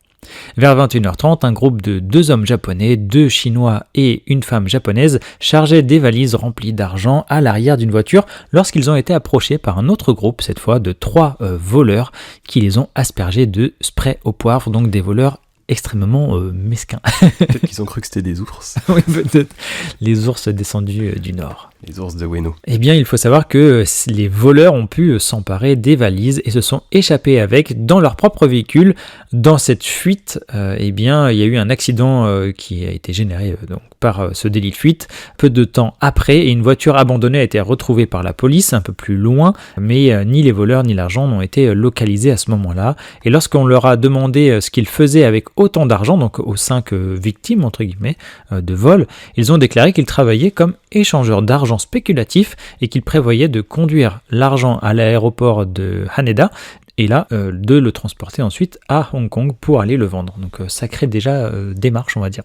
Vers 21h30, un groupe de 2 hommes japonais, 2 chinois et une femme japonaise chargeaient des valises remplies d'argent à l'arrière d'une voiture lorsqu'ils ont été approchés par un autre groupe, cette fois de 3 voleurs, qui les ont aspergés de spray au poivre, donc des voleurs extrêmement mesquins. Peut-être qu'ils ont cru que c'était des ours. Oui, peut-être. Les ours descendus du nord. Les ours de Ueno. Eh bien, il faut savoir que les voleurs ont pu s'emparer des valises et se sont échappés avec dans leur propre véhicule. Dans cette fuite, eh bien, il y a eu un accident qui a été généré donc, par ce délit de fuite. Peu de temps après, et une voiture abandonnée a été retrouvée par la police un peu plus loin, mais ni les voleurs ni l'argent n'ont été localisés à ce moment-là. Et lorsqu'on leur a demandé ce qu'ils faisaient avec autant d'argent, donc aux 5 victimes, entre guillemets, de vol, ils ont déclaré qu'ils travaillaient comme échangeurs d'argent spéculatif et qu'ils prévoyaient de conduire l'argent à l'aéroport de Haneda et là de le transporter ensuite à Hong Kong pour aller le vendre. Donc ça crée déjà démarche, on va dire.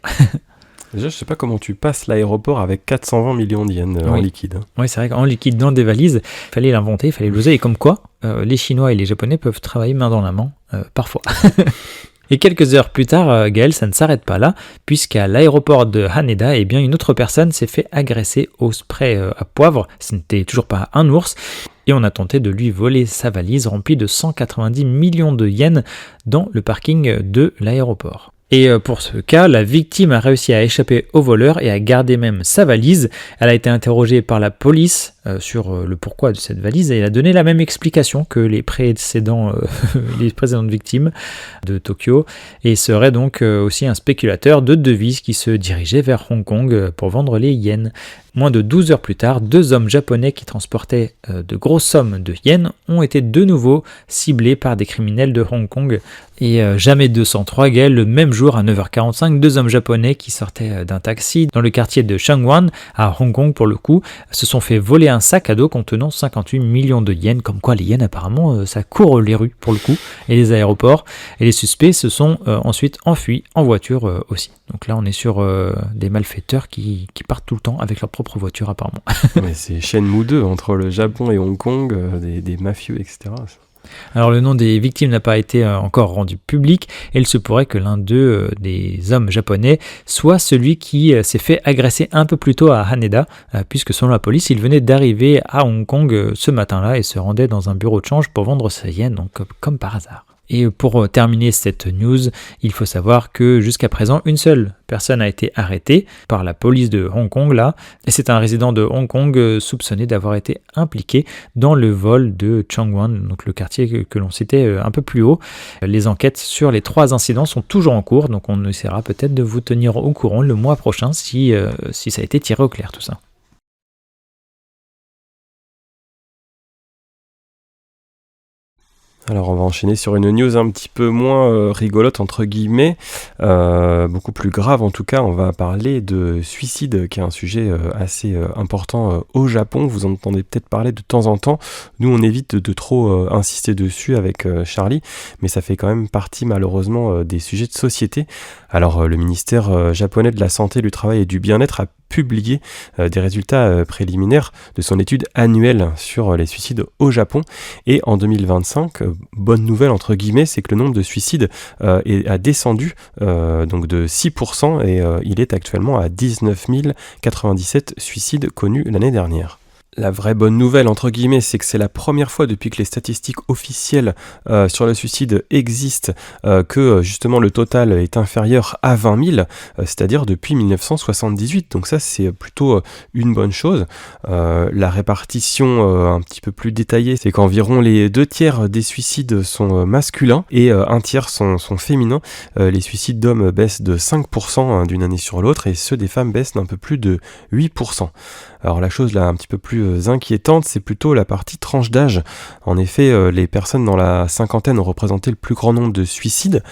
Déjà, je sais pas comment tu passes l'aéroport avec 420 millions d'yens en liquide. Oui, c'est vrai qu'en liquide dans des valises, il fallait l'inventer, il fallait l'oser, et comme quoi les Chinois et les Japonais peuvent travailler main dans la main, parfois. Et quelques heures plus tard, Gaël, ça ne s'arrête pas là, puisqu'à l'aéroport de Haneda, eh bien, une autre personne s'est fait agresser au spray à poivre. Ce n'était toujours pas un ours. Et on a tenté de lui voler sa valise remplie de 190 millions de yens dans le parking de l'aéroport. Et pour ce cas, la victime a réussi à échapper au voleur et a gardé même sa valise. Elle a été interrogée par la police sur le pourquoi de cette valise et elle a donné la même explication que les précédentes victimes de Tokyo et serait donc aussi un spéculateur de devises qui se dirigeait vers Hong Kong pour vendre les yens. Moins de 12 heures plus tard, 2 hommes japonais qui transportaient de grosses sommes de yens ont été de nouveau ciblés par des criminels de Hong Kong. Et jamais 203, Gaël, le même jour à 9h45, 2 hommes japonais qui sortaient d'un taxi dans le quartier de Sheungwan, à Hong Kong pour le coup, se sont fait voler un sac à dos contenant 58 millions de yens, comme quoi les yens apparemment ça court les rues pour le coup, et les aéroports, et les suspects se sont ensuite enfuis en voiture aussi. Donc là on est sur des malfaiteurs qui partent tout le temps avec leur propre voiture apparemment. Mais c'est Shenmue 2 entre le Japon et Hong Kong, des mafieux, etc. Alors le nom des victimes n'a pas été encore rendu public et il se pourrait que l'un d'eux, des hommes japonais, soit celui qui s'est fait agresser un peu plus tôt à Haneda, puisque selon la police, il venait d'arriver à Hong Kong ce matin-là et se rendait dans un bureau de change pour vendre ses yens, donc comme par hasard. Et pour terminer cette news, il faut savoir que jusqu'à présent, une seule personne a été arrêtée par la police de Hong Kong là, et c'est un résident de Hong Kong soupçonné d'avoir été impliqué dans le vol de Sheungwan, donc le quartier que l'on citait un peu plus haut. Les enquêtes sur les 3 incidents sont toujours en cours, donc on essaiera peut-être de vous tenir au courant le mois prochain si ça a été tiré au clair tout ça. Alors on va enchaîner sur une news un petit peu moins rigolote entre guillemets, beaucoup plus grave en tout cas. On va parler de suicide qui est un sujet assez important au Japon. Vous en entendez peut-être parler de temps en temps. Nous on évite de trop insister dessus avec Charlie, mais ça fait quand même partie malheureusement des sujets de société. Alors le ministère japonais de la santé, du travail et du bien-être a publié des résultats préliminaires de son étude annuelle sur les suicides au Japon. Et en 2025, bonne nouvelle entre guillemets, c'est que le nombre de suicides a descendu donc de 6% et il est actuellement à 19 097 suicides connus l'année dernière. La vraie bonne nouvelle, entre guillemets, c'est que c'est la première fois depuis que les statistiques officielles sur le suicide existent que justement le total est inférieur à 20 000, c'est-à-dire depuis 1978. Donc ça, c'est plutôt une bonne chose. La répartition un petit peu plus détaillée, c'est qu'environ les 2/3 des suicides sont masculins et 1/3 sont féminins. Les suicides d'hommes baissent de 5% d'une année sur l'autre et ceux des femmes baissent d'un peu plus de 8%. Alors la chose là un petit peu plus inquiétante, c'est plutôt la partie tranche d'âge. En effet, les personnes dans la cinquantaine ont représenté le plus grand nombre de suicides,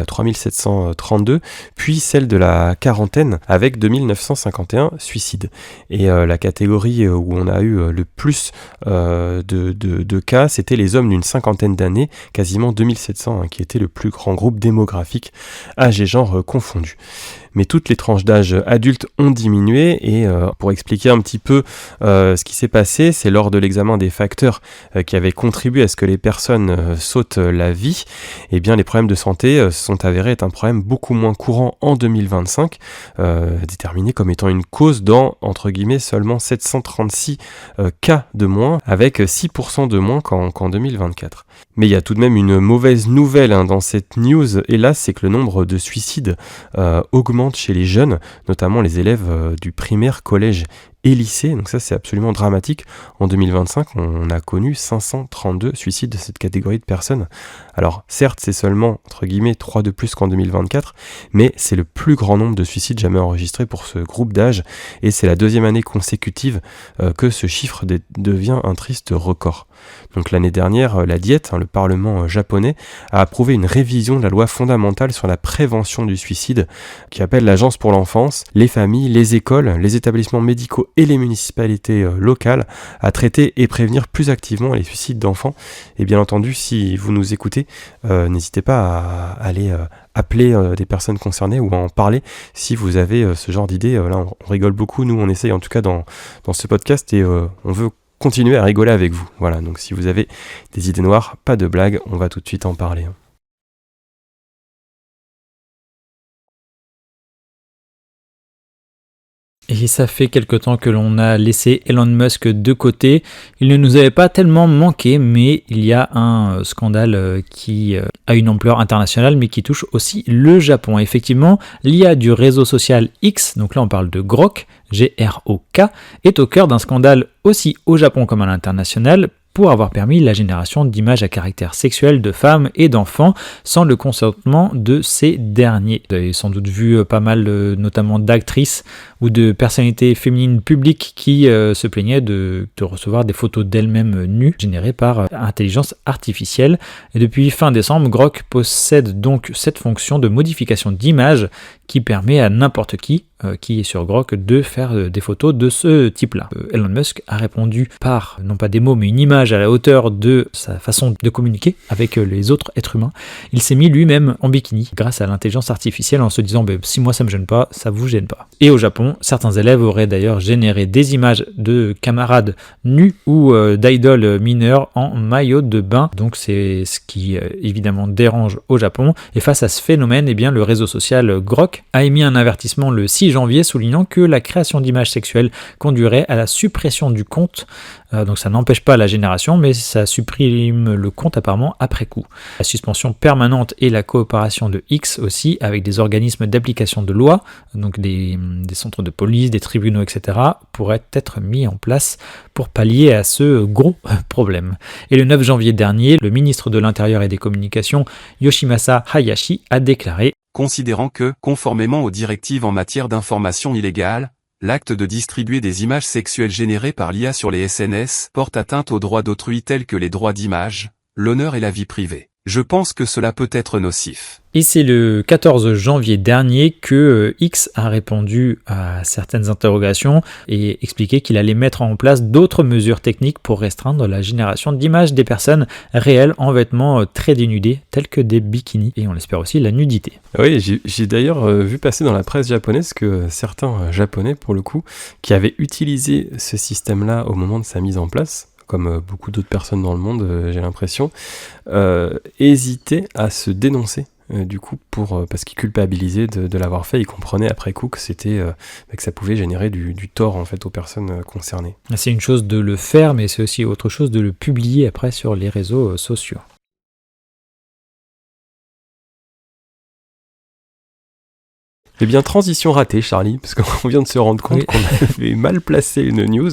3732, puis celle de la quarantaine avec 2951 suicides. Et la catégorie où on a eu le plus de cas, c'était les hommes d'une cinquantaine d'années, quasiment 2700, qui était le plus grand groupe démographique, âge et genre confondus. mais toutes les tranches d'âge adultes ont diminué. Et pour expliquer un petit peu ce qui s'est passé, c'est lors de l'examen des facteurs qui avaient contribué à ce que les personnes sautent la vie, eh bien les problèmes de santé sont avérés être un problème beaucoup moins courant en 2025, déterminé comme étant une cause dans, entre guillemets, seulement 736 cas de moins, avec 6% de moins qu'en 2024. Mais il y a tout de même une mauvaise nouvelle dans cette news, et là c'est que le nombre de suicides augmente chez les jeunes, notamment les élèves du primaire, collège et lycée, donc ça c'est absolument dramatique. En 2025, on a connu 532 suicides de cette catégorie de personnes. Alors certes, c'est seulement, entre guillemets, 3 de plus qu'en 2024, mais c'est le plus grand nombre de suicides jamais enregistrés pour ce groupe d'âge, et c'est la deuxième année consécutive que ce chiffre devient un triste record. Donc l'année dernière, la Diète, le Parlement japonais, a approuvé une révision de la loi fondamentale sur la prévention du suicide, qui appelle l'Agence pour l'enfance, les familles, les écoles, les établissements médicaux et les municipalités locales à traiter et prévenir plus activement les suicides d'enfants. Et bien entendu, si vous nous écoutez, n'hésitez pas à aller appeler des personnes concernées ou à en parler si vous avez ce genre d'idées. Là, on rigole beaucoup, nous on essaye en tout cas dans ce podcast, et on veut continuer à rigoler avec vous. Voilà, donc si vous avez des idées noires, pas de blague, on va tout de suite en parler. Et ça fait quelque temps que l'on a laissé Elon Musk de côté. Il ne nous avait pas tellement manqué, mais il y a un scandale qui a une ampleur internationale, mais qui touche aussi le Japon. Effectivement, l'IA du réseau social X, donc là on parle de Grok, G-R-O-K, est au cœur d'un scandale aussi au Japon comme à l'international, pour avoir permis la génération d'images à caractère sexuel de femmes et d'enfants sans le consentement de ces derniers. Vous avez sans doute vu pas mal notamment d'actrices ou de personnalités féminines publiques qui se plaignaient de recevoir des photos d'elles-mêmes nues générées par intelligence artificielle. Et depuis fin décembre, Grok possède donc cette fonction de modification d'image qui permet à n'importe qui est sur Grok de faire des photos de ce type-là. Elon Musk a répondu par, non pas des mots, mais une image à la hauteur de sa façon de communiquer avec les autres êtres humains. Il s'est mis lui-même en bikini grâce à l'intelligence artificielle en se disant si moi ça me gêne pas, ça vous gêne pas. Et au Japon, certains élèves auraient d'ailleurs généré des images de camarades nus ou d'idoles mineures en maillot de bain. Donc c'est ce qui évidemment dérange au Japon. Et face à ce phénomène, le réseau social Grok a émis un avertissement le 6 janvier soulignant que la création d'images sexuelles conduirait à la suppression du compte. Donc ça n'empêche pas la génération, mais ça supprime le compte apparemment après coup. La suspension permanente et la coopération de X aussi avec des organismes d'application de loi, donc des centres de police, des tribunaux, etc., pourraient être mis en place pour pallier à ce gros problème. Et le 9 janvier dernier, le ministre de l'Intérieur et des Communications, Yoshimasa Hayashi, a déclaré considérant que, conformément aux directives en matière d'information illégale, l'acte de distribuer des images sexuelles générées par l'IA sur les SNS porte atteinte aux droits d'autrui tels que les droits d'image, l'honneur et la vie privée. Je pense que cela peut être nocif. Et c'est le 14 janvier dernier que X a répondu à certaines interrogations et expliqué qu'il allait mettre en place d'autres mesures techniques pour restreindre la génération d'images des personnes réelles en vêtements très dénudés, tels que des bikinis, et on l'espère aussi la nudité. Oui, j'ai d'ailleurs vu passer dans la presse japonaise que certains Japonais, pour le coup, qui avaient utilisé ce système-là au moment de sa mise en place, comme beaucoup d'autres personnes dans le monde, j'ai l'impression, hésitaient à se dénoncer. Du coup, parce qu'ils culpabilisaient de l'avoir fait, ils comprenaient après coup que que ça pouvait générer du tort en fait aux personnes concernées. C'est une chose de le faire, mais c'est aussi autre chose de le publier après sur les réseaux sociaux. Eh bien, transition ratée, Charlie, parce qu'on vient de se rendre compte qu'on avait mal placé une news.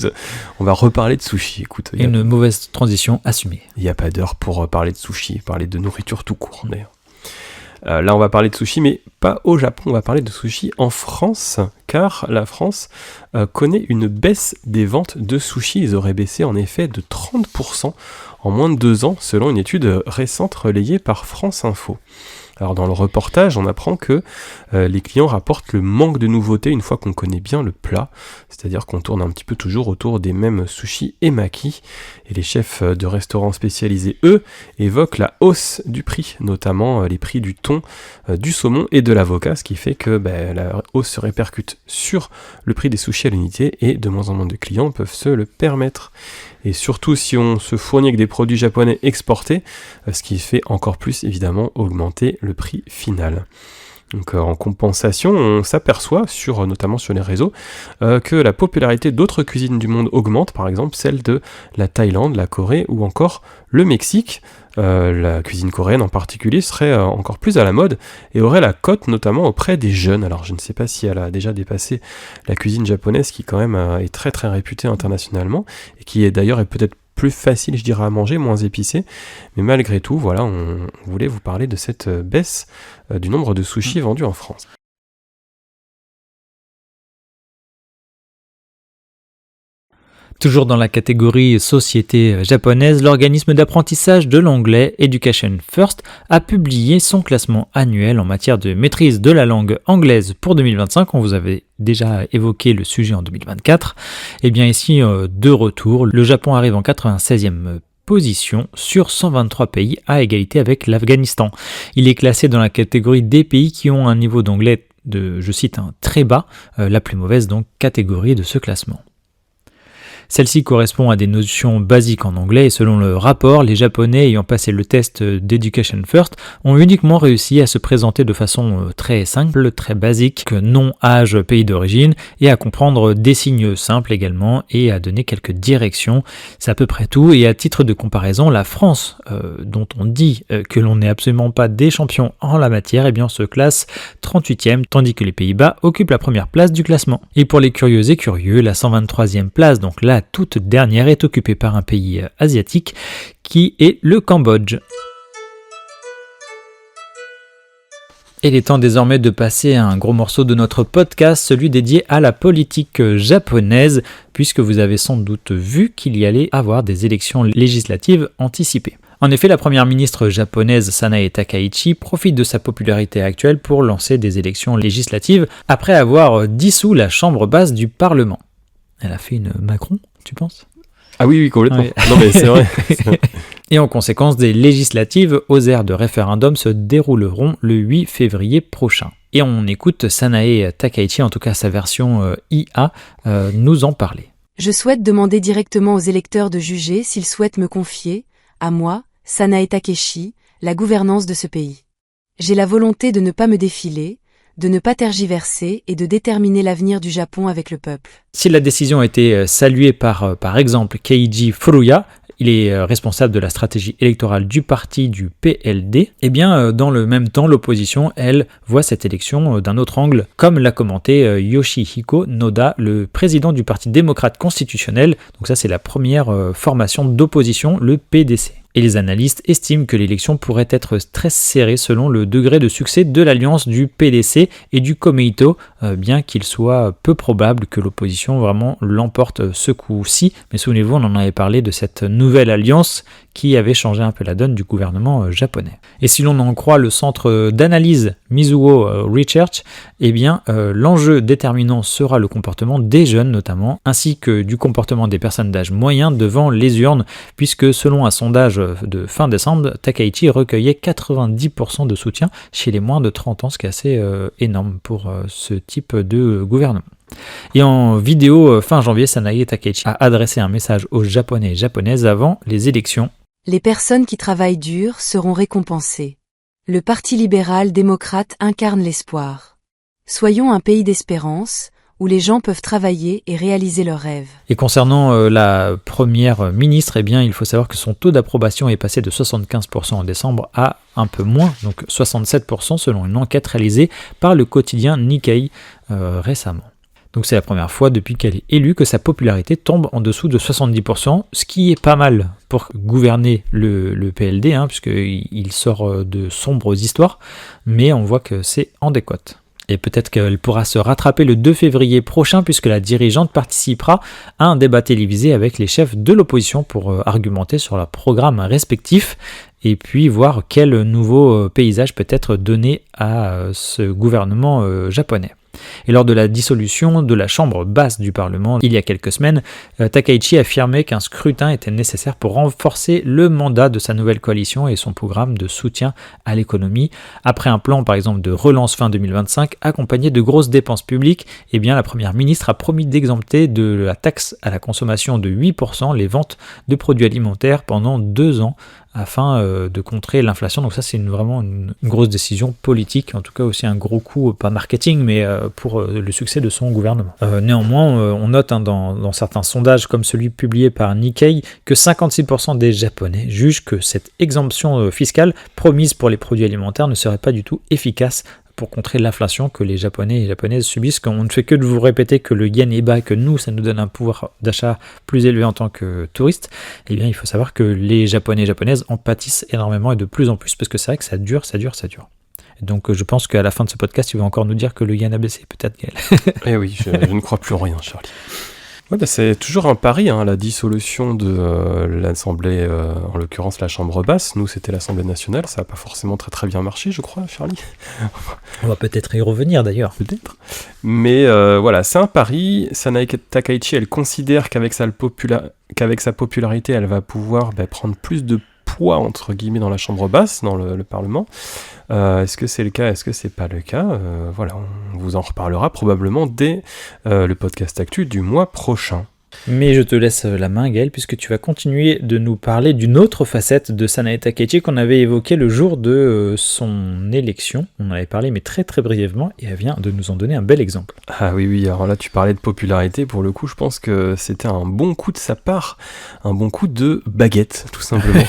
On va reparler de sushi, écoute. Une mauvaise transition assumée. Il n'y a pas d'heure pour parler de sushi, parler de nourriture tout court, d'ailleurs. Là, on va parler de sushi, mais pas au Japon, on va parler de sushi en France, car la France connaît une baisse des ventes de sushi. Ils auraient baissé en effet de 30% en moins de 2 ans, selon une étude récente relayée par France Info. Alors dans le reportage, on apprend que les clients rapportent le manque de nouveautés une fois qu'on connaît bien le plat, c'est-à-dire qu'on tourne un petit peu toujours autour des mêmes sushis et makis, et les chefs de restaurants spécialisés, eux, évoquent la hausse du prix, notamment les prix du thon, du saumon et de l'avocat, ce qui fait que la hausse se répercute sur le prix des sushis à l'unité, et de moins en moins de clients peuvent se le permettre. Et surtout si on se fournit avec des produits japonais exportés, ce qui fait encore plus évidemment augmenter le prix final. Donc en compensation, on s'aperçoit, notamment sur les réseaux, que la popularité d'autres cuisines du monde augmente, par exemple celle de la Thaïlande, la Corée ou encore le Mexique. La cuisine coréenne en particulier serait encore plus à la mode et aurait la cote notamment auprès des jeunes. Alors je ne sais pas si elle a déjà dépassé la cuisine japonaise qui quand même est très très réputée internationalement et qui d'ailleurs est peut-être plus facile, je dirais, à manger, moins épicé. Mais malgré tout, voilà, on voulait vous parler de cette baisse du nombre de sushis vendus en France. Toujours dans la catégorie société japonaise, l'organisme d'apprentissage de l'anglais Education First a publié son classement annuel en matière de maîtrise de la langue anglaise pour 2025. On vous avait déjà évoqué le sujet en 2024. Et bien ici, de retour, le Japon arrive en 96e position sur 123 pays à égalité avec l'Afghanistan. Il est classé dans la catégorie des pays qui ont un niveau d'anglais de, je cite, très bas, la plus mauvaise donc catégorie de ce classement. Celle-ci correspond à des notions basiques en anglais et selon le rapport, les Japonais ayant passé le test d'Education First ont uniquement réussi à se présenter de façon très simple, très basique, nom, âge, pays d'origine et à comprendre des signes simples également et à donner quelques directions. C'est à peu près tout et à titre de comparaison, la France, dont on dit que l'on n'est absolument pas des champions en la matière, eh bien se classe 38e tandis que les Pays-Bas occupent la première place du classement. Et pour les curieux et curieux, la 123e place, donc là toute dernière, est occupée par un pays asiatique qui est le Cambodge. Et il est temps désormais de passer à un gros morceau de notre podcast, celui dédié à la politique japonaise, puisque vous avez sans doute vu qu'il y allait avoir des élections législatives anticipées. En effet, la première ministre japonaise Sanae Takaichi profite de sa popularité actuelle pour lancer des élections législatives après avoir dissous la chambre basse du Parlement. Elle a fait une Macron, tu penses ? Ah oui, complètement. Oui. Non mais c'est vrai. Et en conséquence, des législatives aux aires de référendum se dérouleront le 8 février prochain. Et on écoute Sanae Takaichi, en tout cas sa version IA, nous en parler. Je souhaite demander directement aux électeurs de juger s'ils souhaitent me confier, à moi, Sanae Takaichi, la gouvernance de ce pays. J'ai la volonté de ne pas me défiler, de ne pas tergiverser et de déterminer l'avenir du Japon avec le peuple. Si la décision a été saluée par exemple Keiji Furuya, il est responsable de la stratégie électorale du parti du PLD, et bien dans le même temps l'opposition, elle, voit cette élection d'un autre angle, comme l'a commenté Yoshihiko Noda, le président du parti démocrate constitutionnel, donc ça c'est la première formation d'opposition, le PDC. Et les analystes estiment que l'élection pourrait être très serrée selon le degré de succès de l'alliance du PDC et du Komeito, bien qu'il soit peu probable que l'opposition vraiment l'emporte ce coup-ci. Mais souvenez-vous, on en avait parlé de cette nouvelle alliance qui avait changé un peu la donne du gouvernement japonais. Et si l'on en croit le centre d'analyse Mizuho Research, eh bien l'enjeu déterminant sera le comportement des jeunes notamment, ainsi que du comportement des personnes d'âge moyen devant les urnes, puisque selon un sondage de fin décembre, Takaichi recueillait 90% de soutien chez les moins de 30 ans, ce qui est assez énorme pour ce type de gouvernement. Et en vidéo fin janvier, Sanae Takaichi a adressé un message aux Japonais et Japonaises avant les élections. Les personnes qui travaillent dur seront récompensées. Le Parti libéral-démocrate incarne l'espoir. Soyons un pays d'espérance, où les gens peuvent travailler et réaliser leurs rêves. Et concernant la première ministre, eh bien, il faut savoir que son taux d'approbation est passé de 75% en décembre à un peu moins, donc 67% selon une enquête réalisée par le quotidien Nikkei récemment. Donc c'est la première fois depuis qu'elle est élue que sa popularité tombe en dessous de 70%, ce qui est pas mal pour gouverner le PLD, puisqu'il sort de sombres histoires, mais on voit que c'est en décote. Et peut-être qu'elle pourra se rattraper le 2 février prochain puisque la dirigeante participera à un débat télévisé avec les chefs de l'opposition pour argumenter sur leurs programmes respectifs. et puis voir quel nouveau paysage peut être donné à ce gouvernement japonais. Et lors de la dissolution de la chambre basse du Parlement il y a quelques semaines, Takaichi affirmait qu'un scrutin était nécessaire pour renforcer le mandat de sa nouvelle coalition et son programme de soutien à l'économie. Après un plan par exemple de relance fin 2025 accompagné de grosses dépenses publiques, eh bien la première ministre a promis d'exempter de la taxe à la consommation de 8% les ventes de produits alimentaires pendant 2 ans afin de contrer l'inflation. Donc ça c'est vraiment une grosse décision politique, en tout cas aussi un gros coup, pas marketing, mais pour le succès de son gouvernement. Néanmoins, on note dans certains sondages comme celui publié par Nikkei que 56% des Japonais jugent que cette exemption fiscale promise pour les produits alimentaires ne serait pas du tout efficace pour contrer l'inflation que les Japonais et Japonaises subissent. Quand on ne fait que de vous répéter que le yen est bas et que nous, ça nous donne un pouvoir d'achat plus élevé en tant que touristes, eh bien, il faut savoir que les Japonais et Japonaises en pâtissent énormément et de plus en plus, parce que c'est vrai que ça dure. Et donc, je pense qu'à la fin de ce podcast, tu vas encore nous dire que le yen a baissé, peut-être, Gaël. Eh oui, je ne crois plus en rien, Charlie. Ouais, bah c'est toujours un pari, la dissolution de l'Assemblée, en l'occurrence la Chambre basse. Nous, c'était l'Assemblée nationale, ça n'a pas forcément très très bien marché, je crois, Charlie. On va peut-être y revenir d'ailleurs. Peut-être. Mais voilà, c'est un pari. Sanae Takaichi, elle considère qu'avec sa popularité, elle va pouvoir prendre plus de poids, entre guillemets, dans la Chambre basse, dans le Parlement. Est-ce que c'est le cas? Est-ce que c'est pas le cas? Voilà, on vous en reparlera probablement dès le podcast actu du mois prochain. Mais je te laisse la main, Gaël, puisque tu vas continuer de nous parler d'une autre facette de Sanae Takaichi qu'on avait évoquée le jour de son élection. On en avait parlé, mais très très brièvement, et elle vient de nous en donner un bel exemple. Ah oui, alors là tu parlais de popularité, pour le coup je pense que c'était un bon coup de sa part, un bon coup de baguette, tout simplement.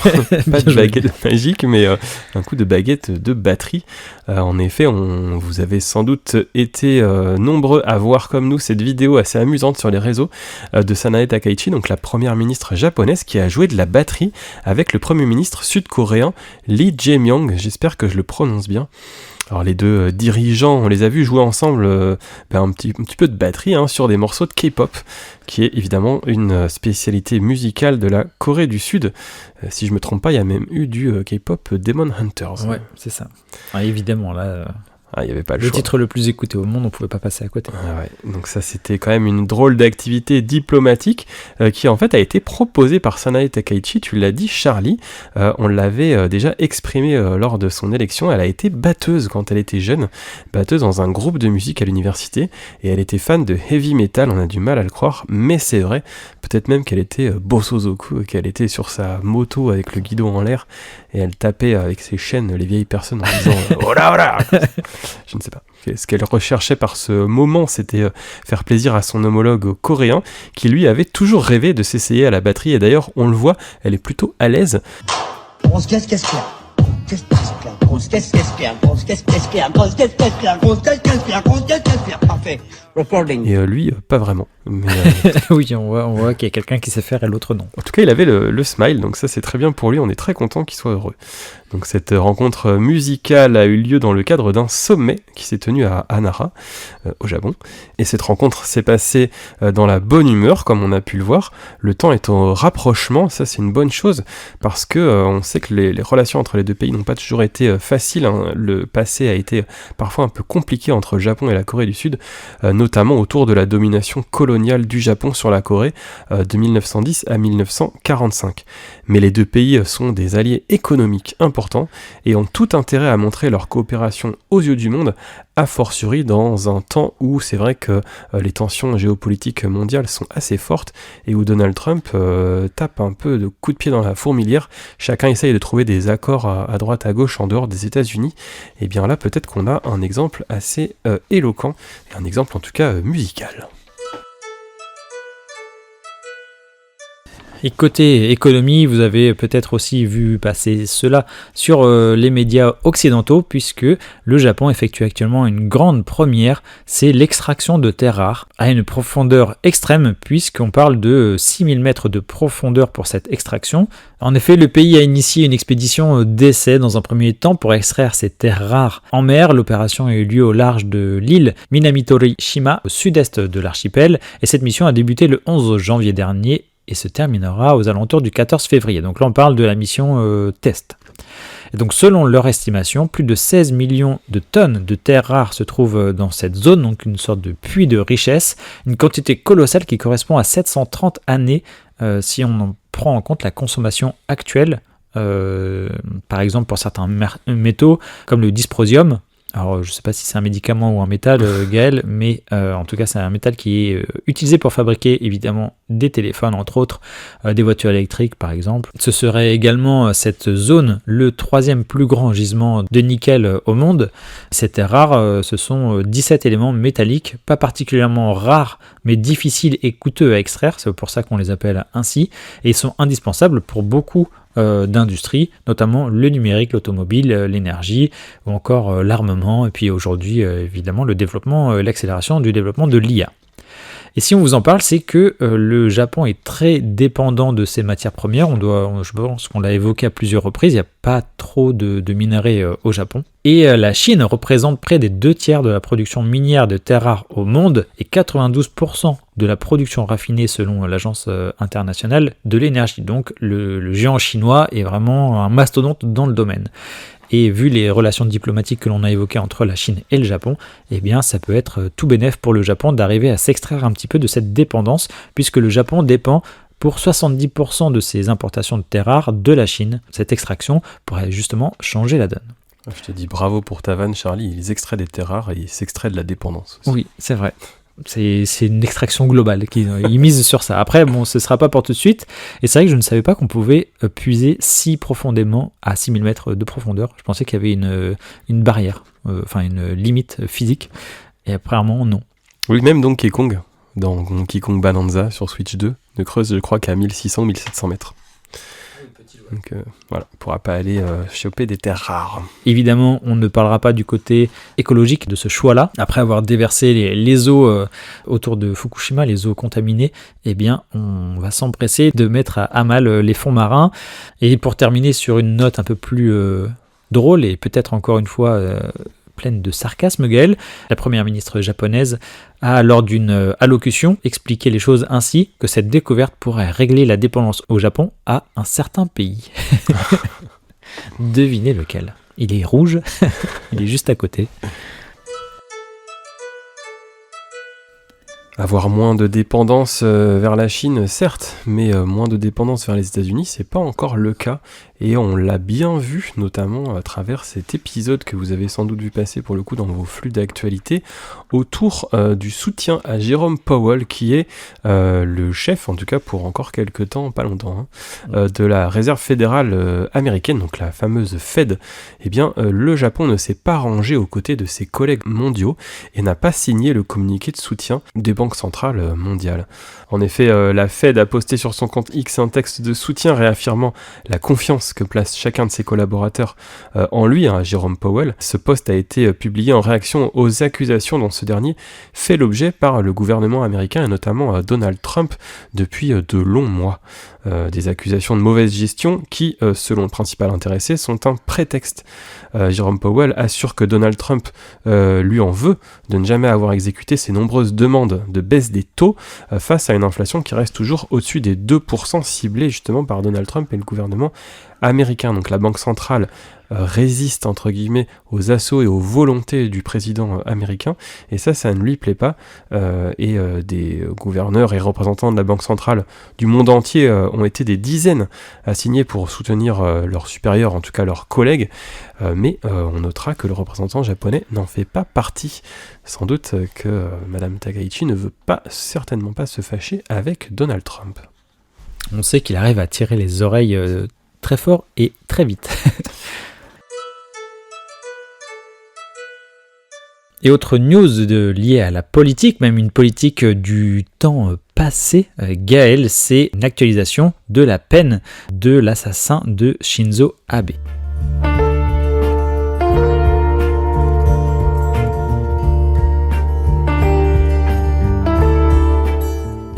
Pas de baguette magique, mais un coup de baguette de batterie. En effet, vous avez sans doute été nombreux à voir comme nous cette vidéo assez amusante sur les réseaux de Sanae Takaichi, donc la première ministre japonaise qui a joué de la batterie avec le premier ministre sud-coréen Lee Jae-myung, j'espère que je le prononce bien. Alors les deux dirigeants, on les a vus jouer ensemble un petit peu de batterie sur des morceaux de K-pop, qui est évidemment une spécialité musicale de la Corée du Sud. Si je me trompe pas, il y a même eu du K-pop Demon Hunters. Ouais, c'est ça. Évidemment, là... il n'y avait pas le choix. Le titre le plus écouté au monde, on ne pouvait pas passer à côté. Donc ça, c'était quand même une drôle d'activité diplomatique qui en fait a été proposée par Sanae Takaichi. Tu l'as dit, Charlie, on l'avait déjà exprimé lors de son élection. Elle a été batteuse quand elle était jeune, batteuse dans un groupe de musique à l'université, et elle était fan de heavy metal. On a du mal à le croire, mais c'est vrai. Peut-être même qu'elle était Bosozoku, qu'elle était sur sa moto avec le guidon en l'air, et elle tapait avec ses chaînes les vieilles personnes en disant oh là je ne sais pas. Ce qu'elle recherchait par ce moment, c'était faire plaisir à son homologue coréen, qui lui avait toujours rêvé de s'essayer à la batterie, et d'ailleurs on le voit, elle est plutôt à l'aise. Grosse caisse claire. Grosse caisse claire. Grosse caisse claire. Grosse caisse claire. Grosse caisse claire. Grosse caisse claire. Parfait. Recording. Et lui, pas vraiment. Mais, oui, on voit qu'il y a quelqu'un qui sait faire et l'autre non. En tout cas, il avait le smile, donc ça c'est très bien pour lui, on est très content qu'il soit heureux. Donc cette rencontre musicale a eu lieu dans le cadre d'un sommet qui s'est tenu à Nara, au Japon. Et cette rencontre s'est passée dans la bonne humeur, comme on a pu le voir. Le temps est au rapprochement, ça c'est une bonne chose, parce que on sait que les relations entre les deux pays n'ont pas toujours été faciles. Le passé a été parfois un peu compliqué entre le Japon et la Corée du Sud, notamment autour de la domination coloniale du Japon sur la Corée de 1910 à 1945. Mais les deux pays sont des alliés économiques importants et ont tout intérêt à montrer leur coopération aux yeux du monde, a fortiori dans un temps où c'est vrai que les tensions géopolitiques mondiales sont assez fortes et où Donald Trump tape un peu de coups de pied dans la fourmilière. Chacun essaye de trouver des accords à droite à gauche en dehors des États-Unis. Et bien là, peut-être qu'on a un exemple assez éloquent, et un exemple en tout cas musical. Et côté économie, vous avez peut-être aussi vu passer cela sur les médias occidentaux, puisque le Japon effectue actuellement une grande première, c'est l'extraction de terres rares à une profondeur extrême, puisqu'on parle de 6000 mètres de profondeur pour cette extraction. En effet, le pays a initié une expédition d'essai dans un premier temps pour extraire ces terres rares en mer. L'opération a eu lieu au large de l'île Minamitorishima, au sud-est de l'archipel, et cette mission a débuté le 11 janvier dernier et se terminera aux alentours du 14 février. Donc là on parle de la mission test. Et donc selon leur estimation, plus de 16 millions de tonnes de terres rares se trouvent dans cette zone, donc une sorte de puits de richesse, une quantité colossale qui correspond à 730 années si on en prend en compte la consommation actuelle, par exemple pour certains métaux comme le dysprosium. Alors je ne sais pas si c'est un médicament ou un métal, Gaël, mais en tout cas c'est un métal qui est utilisé pour fabriquer évidemment des téléphones, entre autres, des voitures électriques par exemple. Ce serait également cette zone le 3e plus grand gisement de nickel au monde. Ces terres rares, ce sont 17 éléments métalliques, pas particulièrement rares, mais difficiles et coûteux à extraire, c'est pour ça qu'on les appelle ainsi, et ils sont indispensables pour beaucoup d'industries, notamment le numérique, l'automobile, l'énergie ou encore l'armement, et puis aujourd'hui évidemment le développement, l'accélération du développement de l'IA. Et si on vous en parle, c'est que le Japon est très dépendant de ces matières premières. Je pense qu'on l'a évoqué à plusieurs reprises, il n'y a pas trop de minerais au Japon. Et la Chine représente près des 2/3 de la production minière de terres rares au monde et 92% de la production raffinée selon l'Agence internationale de l'énergie. Donc le géant chinois est vraiment un mastodonte dans le domaine. Et vu les relations diplomatiques que l'on a évoquées entre la Chine et le Japon, eh bien ça peut être tout bénef pour le Japon d'arriver à s'extraire un petit peu de cette dépendance, puisque le Japon dépend pour 70% de ses importations de terres rares de la Chine. Cette extraction pourrait justement changer la donne. Je te dis bravo pour ta vanne, Charlie. Ils extraient des terres rares et ils s'extraient de la dépendance aussi. Oui, c'est vrai. C'est une extraction globale, ils misent sur ça. Après, bon, ce ne sera pas pour tout de suite. Et c'est vrai que je ne savais pas qu'on pouvait puiser si profondément, à 6000 mètres de profondeur. Je pensais qu'il y avait une barrière, une limite physique. Et apparemment, non. Oui, même Donkey Kong, dans Donkey Kong Bonanza sur Switch 2, ne creuse, je crois, qu'à 1600 ou 1700 mètres. Donc voilà, on ne pourra pas aller choper des terres rares. Évidemment, on ne parlera pas du côté écologique de ce choix-là. Après avoir déversé les eaux autour de Fukushima, les eaux contaminées, eh bien, on va s'empresser de mettre à mal les fonds marins. Et pour terminer sur une note un peu plus drôle et peut-être encore une fois pleine de sarcasme, Gaël, la première ministre japonaise a, lors d'une allocution, expliqué les choses ainsi, que cette découverte pourrait régler la dépendance au Japon à un certain pays. Devinez lequel. Il est rouge, il est juste à côté. Avoir moins de dépendance vers la Chine, certes, mais moins de dépendance vers les États-Unis, c'est pas encore le cas. Et on l'a bien vu, notamment à travers cet épisode que vous avez sans doute vu passer pour le coup dans vos flux d'actualité, autour du soutien à Jerome Powell, qui est le chef, en tout cas pour encore quelques temps, pas longtemps, de la Réserve fédérale américaine, donc la fameuse Fed. Eh bien, le Japon ne s'est pas rangé aux côtés de ses collègues mondiaux et n'a pas signé le communiqué de soutien des banques centrales mondiales. En effet, la Fed a posté sur son compte X un texte de soutien réaffirmant la confiance que place chacun de ses collaborateurs en lui, Jerome Powell. Ce post a été publié en réaction aux accusations dont ce dernier fait l'objet par le gouvernement américain et notamment Donald Trump depuis de longs mois. Des accusations de mauvaise gestion qui, selon le principal intéressé, sont un prétexte. Jerome Powell assure que Donald Trump lui en veut de ne jamais avoir exécuté ses nombreuses demandes de baisse des taux face à une inflation qui reste toujours au-dessus des 2% ciblés justement par Donald Trump et le gouvernement américain. Donc la Banque centrale résiste entre guillemets aux assauts et aux volontés du président américain, et ça ne lui plaît pas, et des gouverneurs et représentants de la Banque centrale du monde entier ont été des dizaines à signer pour soutenir leurs supérieurs, en tout cas leurs collègues, mais on notera que le représentant japonais n'en fait pas partie. Sans doute que Madame Takaichi ne veut certainement pas se fâcher avec Donald Trump. On sait qu'il arrive à tirer les oreilles très fort et très vite. Et autre news liée à la politique, même une politique du temps passé, Gaël, c'est une actualisation de la peine de l'assassin de Shinzo Abe.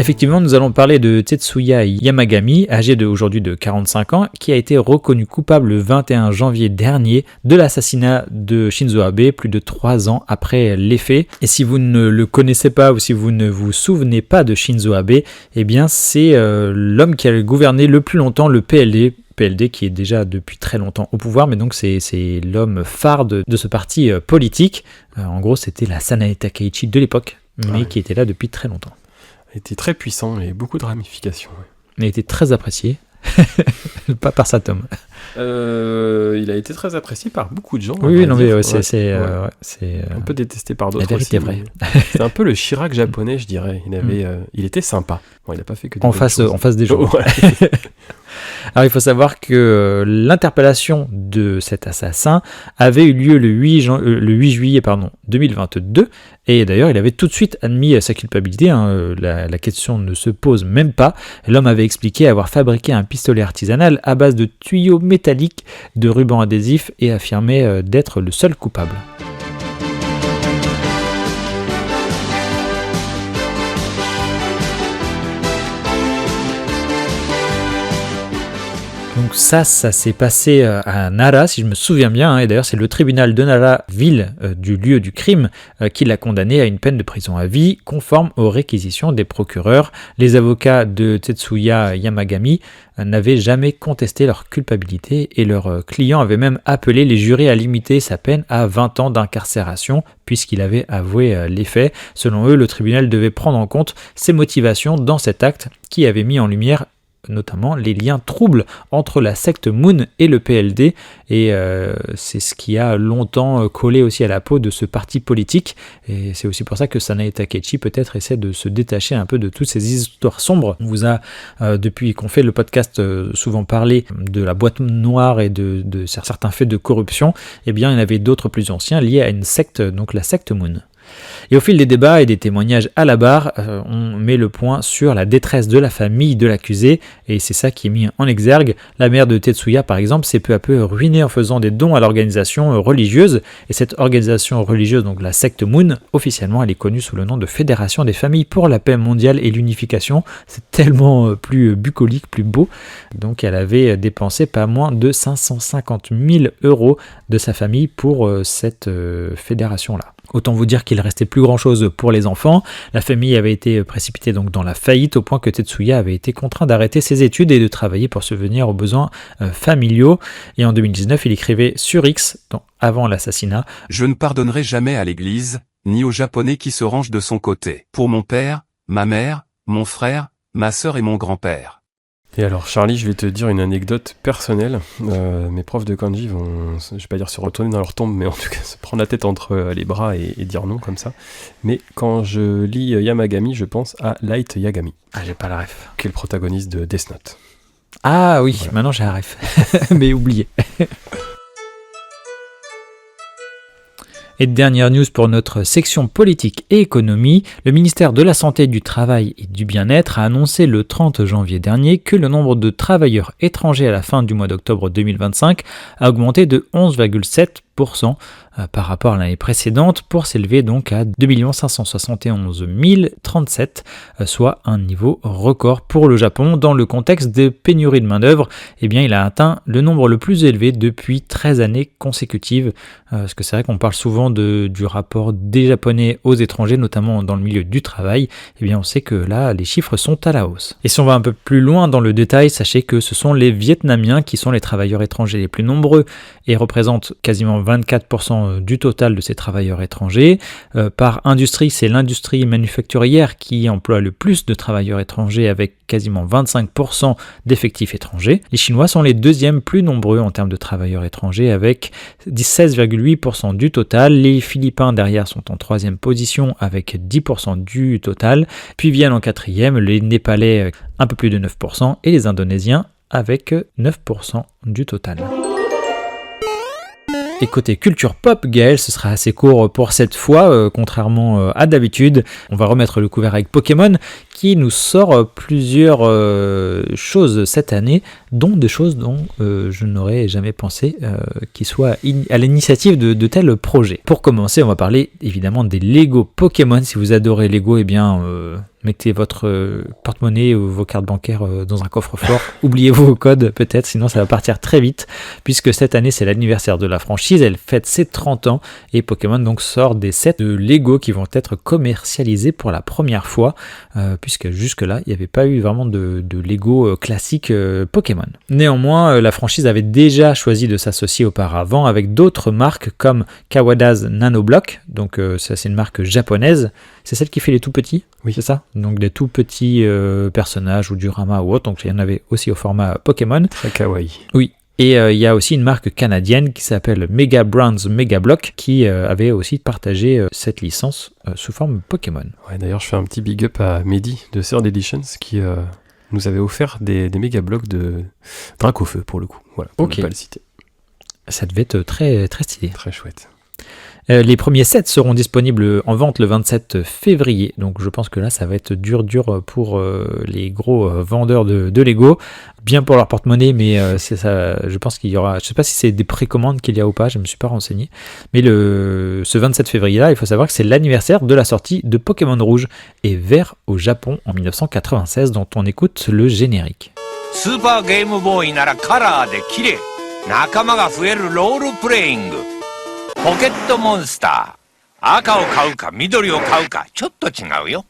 Effectivement, nous allons parler de Tetsuya Yamagami, âgé aujourd'hui de 45 ans, qui a été reconnu coupable le 21 janvier dernier de l'assassinat de Shinzo Abe, plus de 3 ans après les faits. Et si vous ne le connaissez pas ou si vous ne vous souvenez pas de Shinzo Abe, eh bien c'est l'homme qui a gouverné le plus longtemps le PLD qui est déjà depuis très longtemps au pouvoir, mais donc c'est l'homme phare de ce parti politique. En gros, c'était la Sanae Takeichi de l'époque, mais qui était là depuis très longtemps. Il était très puissant et beaucoup de ramifications. Ouais. Il a été très apprécié, pas par sa tome. Il a été très apprécié par beaucoup de gens. Oui, non, mais c'est un peu détesté par d'autres. La vérité aussi, est vraie. C'est un peu le Chirac japonais, je dirais. Il était sympa. Bon, il n'a pas fait que des en bonnes face choses. des gens. Oh, ouais. Alors il faut savoir que l'interpellation de cet assassin avait eu lieu le 8 juillet 2022, et d'ailleurs il avait tout de suite admis sa culpabilité, la question ne se pose même pas. L'homme avait expliqué avoir fabriqué un pistolet artisanal à base de tuyaux métalliques, de rubans adhésifs, et affirmait d'être le seul coupable. Donc ça s'est passé à Nara, si je me souviens bien, et d'ailleurs c'est le tribunal de Nara, ville du lieu du crime, qui l'a condamné à une peine de prison à vie, conforme aux réquisitions des procureurs. Les avocats de Tetsuya Yamagami n'avaient jamais contesté leur culpabilité, et leur client avait même appelé les jurés à limiter sa peine à 20 ans d'incarcération, puisqu'il avait avoué les faits. Selon eux, le tribunal devait prendre en compte ses motivations dans cet acte, qui avait mis en lumière notamment les liens troubles entre la secte Moon et le PLD, et c'est ce qui a longtemps collé aussi à la peau de ce parti politique, et c'est aussi pour ça que Sanae Takeichi peut-être essaie de se détacher un peu de toutes ces histoires sombres. On vous a, depuis qu'on fait le podcast, souvent parlé de la boîte noire et de certains faits de corruption. Eh bien il y en avait d'autres plus anciens liés à une secte, donc la secte Moon. Et au fil des débats et des témoignages à la barre, on met le point sur la détresse de la famille de l'accusé, et c'est ça qui est mis en exergue. La mère de Tetsuya, par exemple, s'est peu à peu ruinée en faisant des dons à l'organisation religieuse, et cette organisation religieuse, donc la secte Moon, officiellement elle est connue sous le nom de Fédération des familles pour la paix mondiale et l'unification. C'est tellement plus bucolique, plus beau. Donc elle avait dépensé pas moins de 550 000 € de sa famille pour cette fédération-là. Autant vous dire qu'il ne restait plus grand chose pour les enfants. La famille avait été précipitée donc dans la faillite, au point que Tetsuya avait été contraint d'arrêter ses études et de travailler pour subvenir aux besoins familiaux. Et en 2019, il écrivait sur X, avant l'assassinat: « Je ne pardonnerai jamais à l'Église, ni aux Japonais qui se rangent de son côté. Pour mon père, ma mère, mon frère, ma sœur et mon grand-père. » Et alors Charlie, je vais te dire une anecdote personnelle. Mes profs de kanji vont, je vais pas dire se retourner dans leur tombe, mais en tout cas se prendre la tête entre les bras et dire non comme ça. Mais quand je lis Yamagami, je pense à Light Yagami. Ah, j'ai pas la ref. Qui est le protagoniste de Death Note. Ah oui, voilà. Maintenant j'ai la ref. Mais oublié. Et dernière news pour notre section politique et économie, le ministère de la Santé, du Travail et du Bien-être a annoncé le 30 janvier dernier que le nombre de travailleurs étrangers à la fin du mois d'octobre 2025 a augmenté de 11,7% par rapport à l'année précédente, pour s'élever donc à 2 571 037, soit un niveau record pour le Japon. Dans le contexte de pénurie de main-d'œuvre, eh bien, il a atteint le nombre le plus élevé depuis 13 années consécutives, parce que c'est vrai qu'on parle souvent du rapport des Japonais aux étrangers, notamment dans le milieu du travail. Eh bien, on sait que là, les chiffres sont à la hausse. Et si on va un peu plus loin dans le détail, sachez que ce sont les Vietnamiens qui sont les travailleurs étrangers les plus nombreux et représentent quasiment 24% du total de ces travailleurs étrangers. Par industrie, c'est l'industrie manufacturière qui emploie le plus de travailleurs étrangers, avec quasiment 25% d'effectifs étrangers. Les Chinois sont les deuxièmes plus nombreux en termes de travailleurs étrangers, avec 16,8% du total. Les Philippins derrière sont en troisième position avec 10% du total. Puis viennent en quatrième les Népalais, un peu plus de 9%, et les Indonésiens avec 9% du total. Et côté culture pop, Gaël, ce sera assez court pour cette fois, contrairement à d'habitude. On va remettre le couvert avec Pokémon, qui nous sort plusieurs choses cette année, dont des choses dont je n'aurais jamais pensé qu'ils soient à l'initiative de tels projets. Pour commencer, on va parler évidemment des Lego Pokémon. Si vous adorez Lego, eh bien... mettez votre porte-monnaie ou vos cartes bancaires dans un coffre-fort. Oubliez vos codes peut-être, sinon ça va partir très vite, puisque cette année c'est l'anniversaire de la franchise, elle fête ses 30 ans, et Pokémon donc sort des sets de Lego qui vont être commercialisés pour la première fois, puisque jusque-là il n'y avait pas eu vraiment de Lego classique Pokémon. Néanmoins, la franchise avait déjà choisi de s'associer auparavant avec d'autres marques comme Kawada's Nanoblock, donc ça c'est une marque japonaise, c'est celle qui fait les tout petits, oui, c'est ça, donc des tout petits personnages ou diorama ou autre, donc il y en avait aussi au format Pokémon. Très kawaii. Oui. Et il y a aussi une marque canadienne qui s'appelle Mega Brands Mega Block qui avait aussi partagé cette licence sous forme Pokémon. Ouais, d'ailleurs, je fais un petit big up à Mehdi de Third Editions qui nous avait offert des méga blocs de Dracofeu pour le coup. Voilà, pour ne pas le citer. Ça devait être très, très stylé. Très chouette. Les premiers sets seront disponibles en vente le 27 février, donc je pense que là ça va être dur pour les gros vendeurs de Lego, bien pour leur porte-monnaie, mais c'est ça, je pense qu'il y aura, je sais pas si c'est des précommandes qu'il y a ou pas, je me suis pas renseigné, mais ce 27 février là, il faut savoir que c'est l'anniversaire de la sortie de Pokémon Rouge et Vert au Japon en 1996, dont on écoute le générique. Super Game Boy ならカラーで綺麗。仲間が増えるロールプレイング。ポケットモンスター。赤を買うか緑を買うかちょっと違うよ。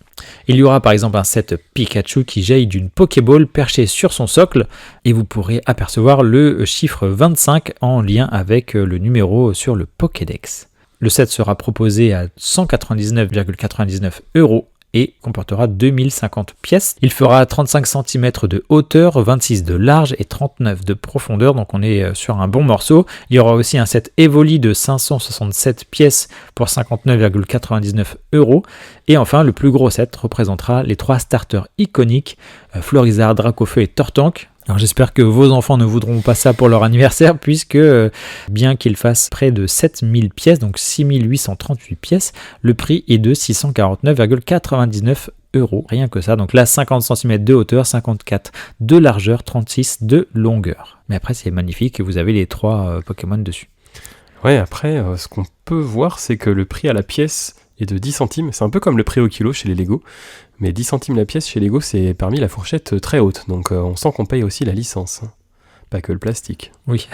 Il y aura par exemple un set Pikachu qui jaillit d'une Pokéball perchée sur son socle et vous pourrez apercevoir le chiffre 25 en lien avec le numéro sur le Pokédex. Le set sera proposé à 199,99 € et comportera 2050 pièces. Il fera 35 cm de hauteur, 26 de large et 39 de profondeur, donc on est sur un bon morceau. Il y aura aussi un set Evoli de 567 pièces pour 59,99 €. Et enfin, le plus gros set représentera les 3 starters iconiques, Florizard, Dracofeu et Tortank. Alors j'espère que vos enfants ne voudront pas ça pour leur anniversaire, puisque bien qu'il fasse près de 7000 pièces, donc 6838 pièces, le prix est de 649,99 €. Rien que ça, donc là 50 cm de hauteur, 54 de largeur, 36 de longueur. Mais après c'est magnifique, vous avez les 3 Pokémon dessus. Ouais, après ce qu'on peut voir c'est que le prix à la pièce est de 10 centimes, c'est un peu comme le prix au kilo chez les Lego, mais 10 centimes la pièce chez Lego c'est parmi la fourchette très haute, donc on sent qu'on paye aussi la licence, hein. Pas que le plastique. Oui.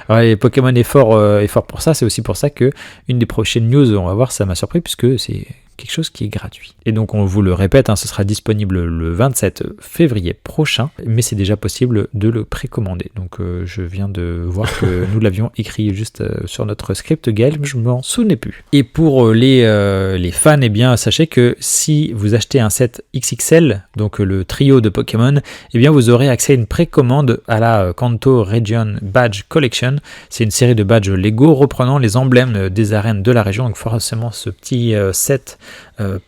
Ouais, Pokémon est fort pour ça, c'est aussi pour ça que une des prochaines news, on va voir, ça m'a surpris puisque c'est quelque chose qui est gratuit. Et donc on vous le répète, hein, ce sera disponible le 27 février prochain, mais c'est déjà possible de le précommander. Donc je viens de voir que nous l'avions écrit juste sur notre script Gaël, mais je ne m'en souvenais plus. Et pour les fans, eh bien sachez que si vous achetez un set XXL, donc le trio de Pokémon, eh bien vous aurez accès à une précommande à la Kanto Region Badge Collection. C'est une série de badges Lego reprenant les emblèmes des arènes de la région, donc forcément ce petit set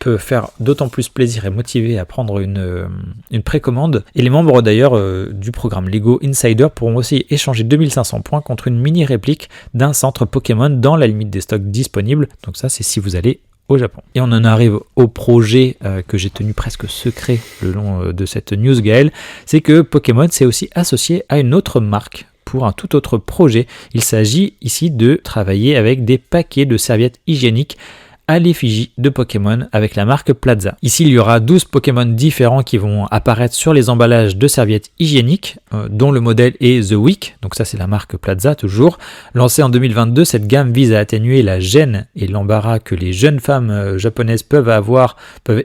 peut faire d'autant plus plaisir et motiver à prendre une précommande. Et les membres d'ailleurs du programme Lego Insider pourront aussi échanger 2500 points contre une mini réplique d'un centre Pokémon dans la limite des stocks disponibles. Donc ça c'est si vous allez au Japon. Et on en arrive au projet que j'ai tenu presque secret le long de cette news Gaël, c'est que Pokémon s'est aussi associé à une autre marque pour un tout autre projet. Il s'agit ici de travailler avec des paquets de serviettes hygiéniques à l'effigie de Pokémon avec la marque Plaza. Ici, il y aura 12 Pokémon différents qui vont apparaître sur les emballages de serviettes hygiéniques, dont le modèle est The Week, donc ça c'est la marque Plaza toujours. Lancée en 2022, cette gamme vise à atténuer la gêne et l'embarras que les jeunes femmes japonaises peuvent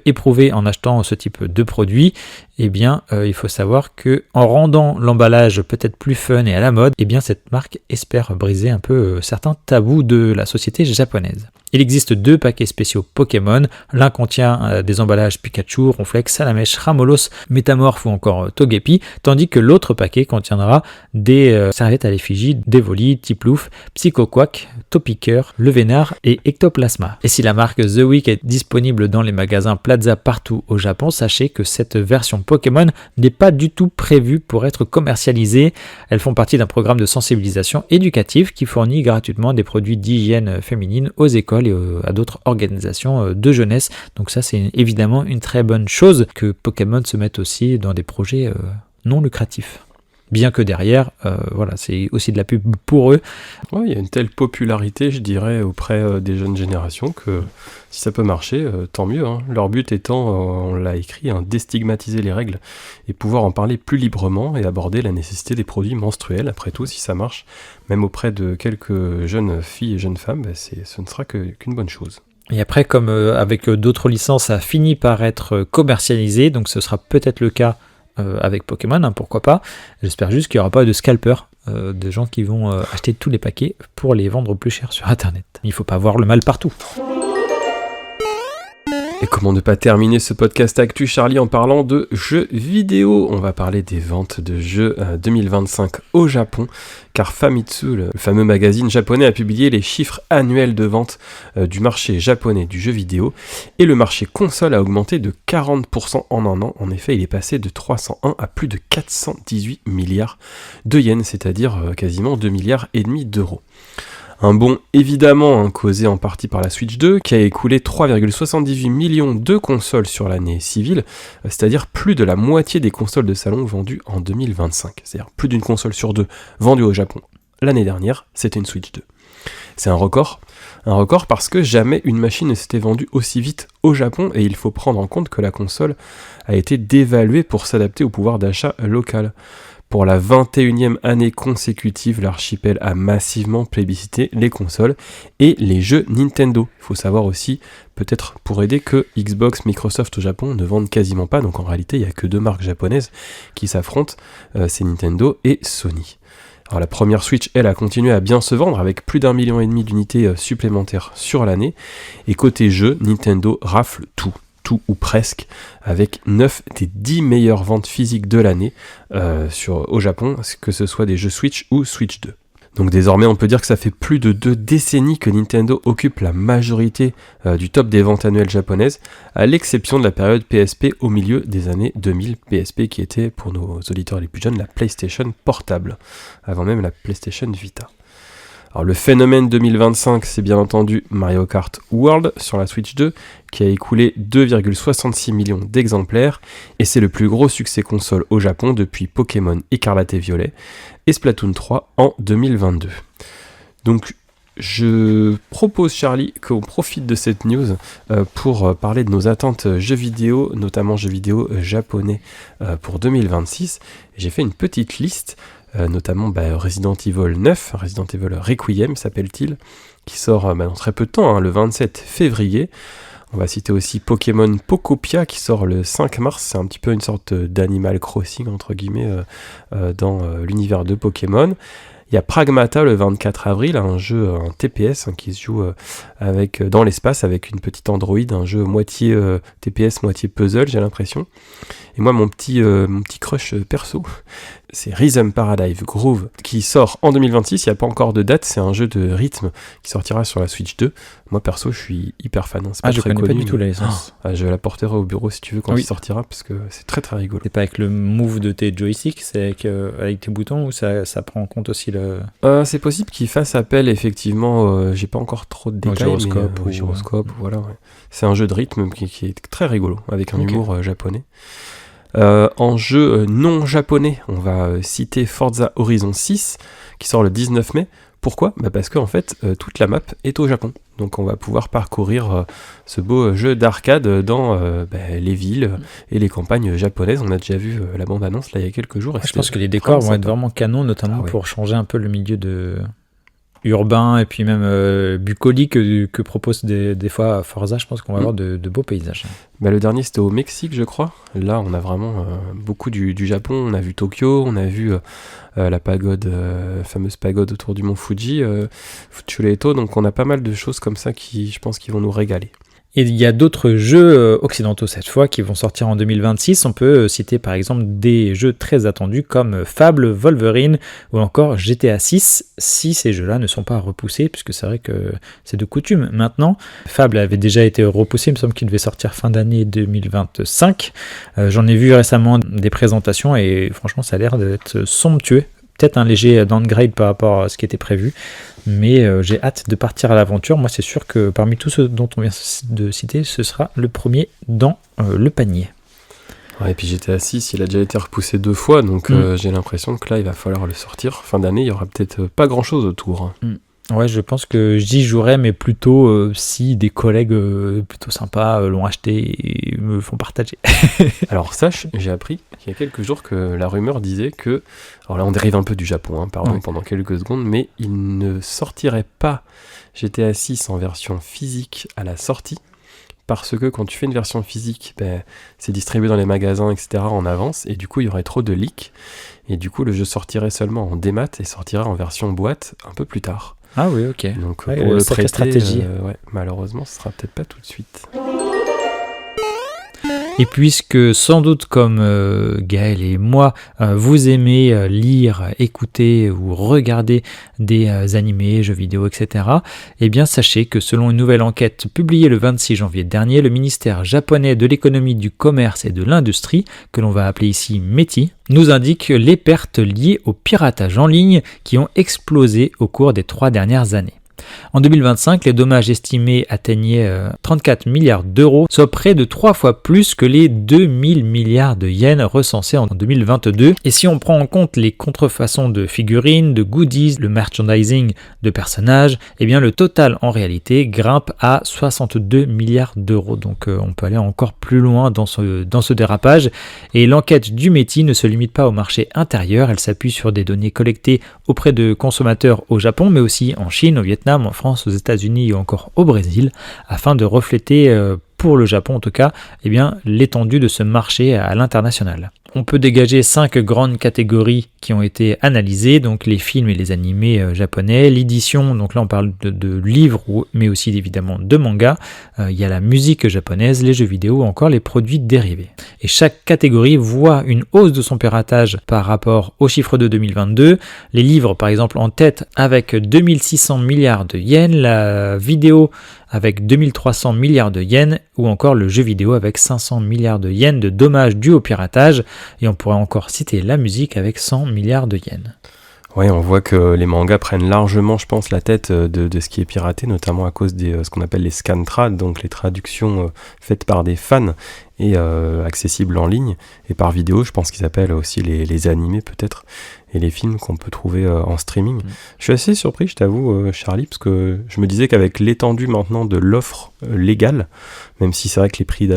éprouver en achetant ce type de produit. Eh bien, il faut savoir que en rendant l'emballage peut-être plus fun et à la mode, eh bien cette marque espère briser un peu certains tabous de la société japonaise. Il existe 2 paquets spéciaux Pokémon. L'un contient des emballages Pikachu, Ronflex, Salamèche, Ramolos, Métamorph ou encore Togepi, tandis que l'autre paquet contiendra des serviettes à l'effigie d'Evoli, Tiplouf, Psychoquack, Topiqueur, Levénard et Ectoplasma. Et si la marque The Week est disponible dans les magasins Plaza partout au Japon, sachez que cette version Pokémon n'est pas du tout prévue pour être commercialisée. Elles font partie d'un programme de sensibilisation éducative qui fournit gratuitement des produits d'hygiène féminine aux écoles et à d'autres organisations de jeunesse. Donc ça c'est évidemment une très bonne chose que Pokémon se mette aussi dans des projets non lucratifs. Bien que derrière, voilà, c'est aussi de la pub pour eux. Ouais, il y a une telle popularité, je dirais, auprès des jeunes générations que si ça peut marcher, tant mieux. Hein. Leur but étant, on l'a écrit, déstigmatiser les règles et pouvoir en parler plus librement et aborder la nécessité des produits menstruels. Après tout, si ça marche, même auprès de quelques jeunes filles et jeunes femmes, ce ne sera qu'une bonne chose. Et après, comme avec d'autres licences, ça a fini par être commercialisé, donc ce sera peut-être le cas avec Pokémon, hein, pourquoi pas. J'espère juste qu'il n'y aura pas de scalpers, de gens qui vont acheter tous les paquets pour les vendre plus cher sur Internet. Il ne faut pas voir le mal partout. Et comment ne pas terminer ce podcast Actu Charlie en parlant de jeux vidéo. On va parler des ventes de jeux 2025 au Japon, car Famitsu, le fameux magazine japonais, a publié les chiffres annuels de vente du marché japonais du jeu vidéo, et le marché console a augmenté de 40% en un an. En effet, il est passé de 301 à plus de 418 milliards de yens, c'est-à-dire quasiment 2,5 milliards d'euros. Un bond évidemment causé en partie par la Switch 2 qui a écoulé 3,78 millions de consoles sur l'année civile, c'est-à-dire plus de la moitié des consoles de salon vendues en 2025. C'est-à-dire plus d'une console sur deux vendue au Japon. L'année dernière, c'était une Switch 2. C'est un record parce que jamais une machine ne s'était vendue aussi vite au Japon, et il faut prendre en compte que la console a été dévaluée pour s'adapter au pouvoir d'achat local. Pour la 21e année consécutive, l'archipel a massivement plébiscité les consoles et les jeux Nintendo. Il faut savoir aussi, peut-être pour aider, que Xbox, Microsoft au Japon ne vendent quasiment pas, donc en réalité il n'y a que deux marques japonaises qui s'affrontent, c'est Nintendo et Sony. Alors la première Switch, elle, a continué à bien se vendre avec plus d'1,5 million d'unités supplémentaires sur l'année, et côté jeux, Nintendo rafle tout ou presque, avec 9 des 10 meilleures ventes physiques de l'année au Japon, que ce soit des jeux Switch ou Switch 2. Donc désormais, on peut dire que ça fait plus de 2 décennies que Nintendo occupe la majorité du top des ventes annuelles japonaises, à l'exception de la période PSP au milieu des années 2000, PSP qui était, pour nos auditeurs les plus jeunes, la PlayStation portable, avant même la PlayStation Vita. Alors le phénomène 2025, c'est bien entendu Mario Kart World sur la Switch 2, qui a écoulé 2,66 millions d'exemplaires, et c'est le plus gros succès console au Japon depuis Pokémon Écarlate et Violet, et Splatoon 3 en 2022. Donc je propose, Charlie, qu'on profite de cette news pour parler de nos attentes jeux vidéo, notamment jeux vidéo japonais pour 2026. J'ai fait une petite liste, notamment Resident Evil 9, Resident Evil Requiem s'appelle-t-il, qui sort dans très peu de temps, le 27 février. On va citer aussi Pokémon Pokopia qui sort le 5 mars, c'est un petit peu une sorte d'Animal Crossing entre guillemets dans l'univers de Pokémon. Il y a Pragmata le 24 avril, un jeu, un TPS qui se joue dans l'espace avec une petite androïde, un jeu moitié TPS, moitié puzzle, j'ai l'impression. Et moi, mon petit crush perso, c'est Rhythm Paradise Groove, qui sort en 2026, il n'y a pas encore de date, c'est un jeu de rythme qui sortira sur la Switch 2. Moi, perso, je suis hyper fan. C'est pas je très connais connu, pas du tout la licence. Je la porterai au bureau si tu veux quand il sortira, parce que c'est très très rigolo. C'est pas avec le move de tes joysticks, c'est avec tes boutons, ou ça prend en compte aussi le... C'est possible qu'il fasse appel, effectivement, j'ai pas encore trop de détails, gyroscope, voilà. Ouais. C'est un jeu de rythme qui est très rigolo, avec un humour japonais. En jeu non japonais, on va citer Forza Horizon 6, qui sort le 19 mai. Pourquoi ? Parce qu'en fait, toute la map est au Japon. Donc on va pouvoir parcourir ce beau jeu d'arcade dans les villes et les campagnes japonaises. On a déjà vu la bande-annonce là il y a quelques jours. Je pense que les décors vont être vraiment canons, notamment pour changer un peu le milieu urbain et puis même bucolique que propose des fois Forza. Je pense qu'on va avoir de beaux paysages. Le dernier c'était au Mexique, je crois. Là on a vraiment beaucoup du Japon. On a vu Tokyo, on a vu la pagode, fameuse pagode autour du mont Fuji, Chuleto. Donc on a pas mal de choses comme ça qui, je pense, qui vont nous régaler. Et il y a d'autres jeux occidentaux cette fois qui vont sortir en 2026. On peut citer par exemple des jeux très attendus comme Fable, Wolverine ou encore GTA 6, si ces jeux-là ne sont pas repoussés, puisque c'est vrai que c'est de coutume maintenant. Fable avait déjà été repoussé, il me semble qu'il devait sortir fin d'année 2025. J'en ai vu récemment des présentations et franchement ça a l'air d'être somptueux. Peut-être un léger downgrade par rapport à ce qui était prévu, mais j'ai hâte de partir à l'aventure. Moi, c'est sûr que parmi tous ceux dont on vient de citer, ce sera le premier dans le panier. Ouais, et puis GTA 6, il a déjà été repoussé 2 fois, donc j'ai l'impression que là, il va falloir le sortir. Fin d'année, il y aura peut-être pas grand-chose autour. Ouais, je pense que j'y jouerai, mais plutôt si des collègues plutôt sympas l'ont acheté et me font partager. Alors sache, j'ai appris il y a quelques jours que la rumeur disait que, alors là on dérive un peu du Japon, hein, pardon, pendant quelques secondes, mais il ne sortirait pas GTA 6 en version physique à la sortie, parce que quand tu fais une version physique, c'est distribué dans les magasins, etc. en avance, et du coup il y aurait trop de leaks, et du coup le jeu sortirait seulement en démat et sortirait en version boîte un peu plus tard. Ah oui, ok. Donc Ouais, pour le sacrée prêter, stratégie. malheureusement ce sera peut-être pas tout de suite. Et puisque sans doute comme Gaël et moi, vous aimez lire, écouter ou regarder des animés, jeux vidéo, etc., eh bien sachez que selon une nouvelle enquête publiée le 26 janvier dernier, le ministère japonais de l'économie, du commerce et de l'industrie, que l'on va appeler ici METI, nous indique les pertes liées au piratage en ligne qui ont explosé au cours des 3 dernières années. En 2025, les dommages estimés atteignaient 34 milliards d'euros, soit près de 3 fois plus que les 2000 milliards de yens recensés en 2022. Et si on prend en compte les contrefaçons de figurines, de goodies, le merchandising de personnages, eh bien le total en réalité grimpe à 62 milliards d'euros. Donc on peut aller encore plus loin dans ce dérapage. Et l'enquête du METI ne se limite pas au marché intérieur, elle s'appuie sur des données collectées auprès de consommateurs au Japon, mais aussi en Chine, au Vietnam, en France, aux États-Unis ou encore au Brésil, afin de refléter, pour le Japon en tout cas, eh bien, l'étendue de ce marché à l'international. On peut dégager 5 grandes catégories qui ont été analysées, donc les films et les animés japonais, l'édition, donc là on parle de livres, mais aussi évidemment de mangas, il y a la musique japonaise, les jeux vidéo ou encore les produits dérivés. Et chaque catégorie voit une hausse de son piratage par rapport aux chiffres de 2022, les livres par exemple en tête avec 2600 milliards de yens, la vidéo avec 2300 milliards de yens, ou encore le jeu vidéo avec 500 milliards de yens de dommages dus au piratage, et on pourrait encore citer la musique avec 100 milliards de yens. Ouais, on voit que les mangas prennent largement, je pense, la tête de ce qui est piraté, notamment à cause des ce qu'on appelle les scantrad, donc les traductions faites par des fans et accessibles en ligne, et par vidéo, je pense qu'ils appellent aussi les animés peut-être, et les films qu'on peut trouver en streaming. Je suis assez surpris, je t'avoue, Charlie, parce que je me disais qu'avec l'étendue maintenant de l'offre légale, même si c'est vrai que les prix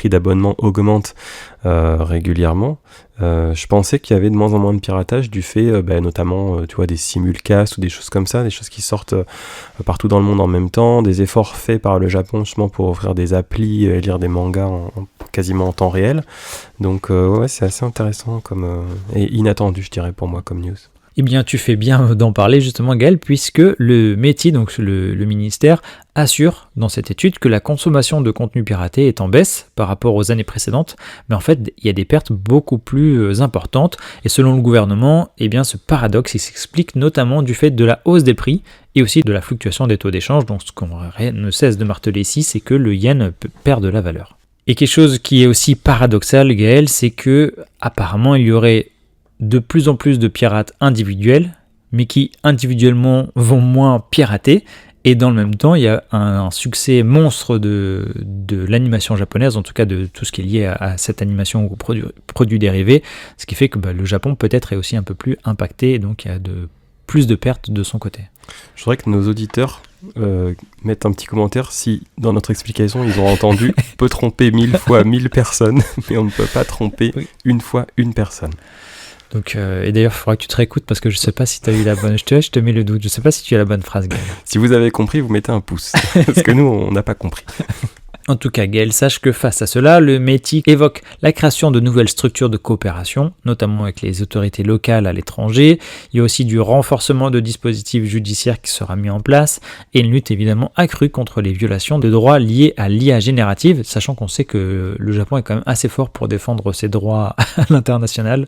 d'abonnement augmentent régulièrement, je pensais qu'il y avait de moins en moins de piratage du fait notamment tu vois, des simulcasts ou des choses comme ça, des choses qui sortent partout dans le monde en même temps, des efforts faits par le Japon justement pour offrir des applis et lire des mangas quasiment en temps réel. Donc ouais, c'est assez intéressant et inattendu, je dirais, pour moi comme news. Eh bien, tu fais bien d'en parler justement, Gaël, puisque le METI, donc le ministère, assure dans cette étude que la consommation de contenu piraté est en baisse par rapport aux années précédentes, mais en fait, il y a des pertes beaucoup plus importantes, et selon le gouvernement, eh bien, ce paradoxe, il s'explique notamment du fait de la hausse des prix et aussi de la fluctuation des taux d'échange. Donc, ce qu'on ne cesse de marteler ici, c'est que le yen perd de la valeur. Et quelque chose qui est aussi paradoxal, Gaël, c'est que apparemment, il y aurait de plus en plus de pirates individuels, mais qui individuellement vont moins pirater, et dans le même temps il y a un succès monstre de l'animation japonaise, en tout cas de tout ce qui est lié à cette animation ou produits dérivés, ce qui fait que le Japon peut-être est aussi un peu plus impacté, et donc il y a plus de pertes de son côté. Je voudrais que nos auditeurs mettent un petit commentaire si dans notre explication ils ont entendu « on peut tromper 1000 fois 1000 personnes, mais on ne peut pas tromper une fois une personne ». Donc, et d'ailleurs, il faudra que tu te réécoutes parce que je ne sais pas si tu as eu la bonne. Je te mets le doute. Je ne sais pas si tu as la bonne phrase, Gaël. Si vous avez compris, vous mettez un pouce. Parce que nous, on n'a pas compris. En tout cas, Gaël, sache que face à cela, le METI évoque la création de nouvelles structures de coopération, notamment avec les autorités locales à l'étranger. Il y a aussi du renforcement de dispositifs judiciaires qui sera mis en place, et une lutte évidemment accrue contre les violations de droits liés à l'IA générative, sachant qu'on sait que le Japon est quand même assez fort pour défendre ses droits à l'international.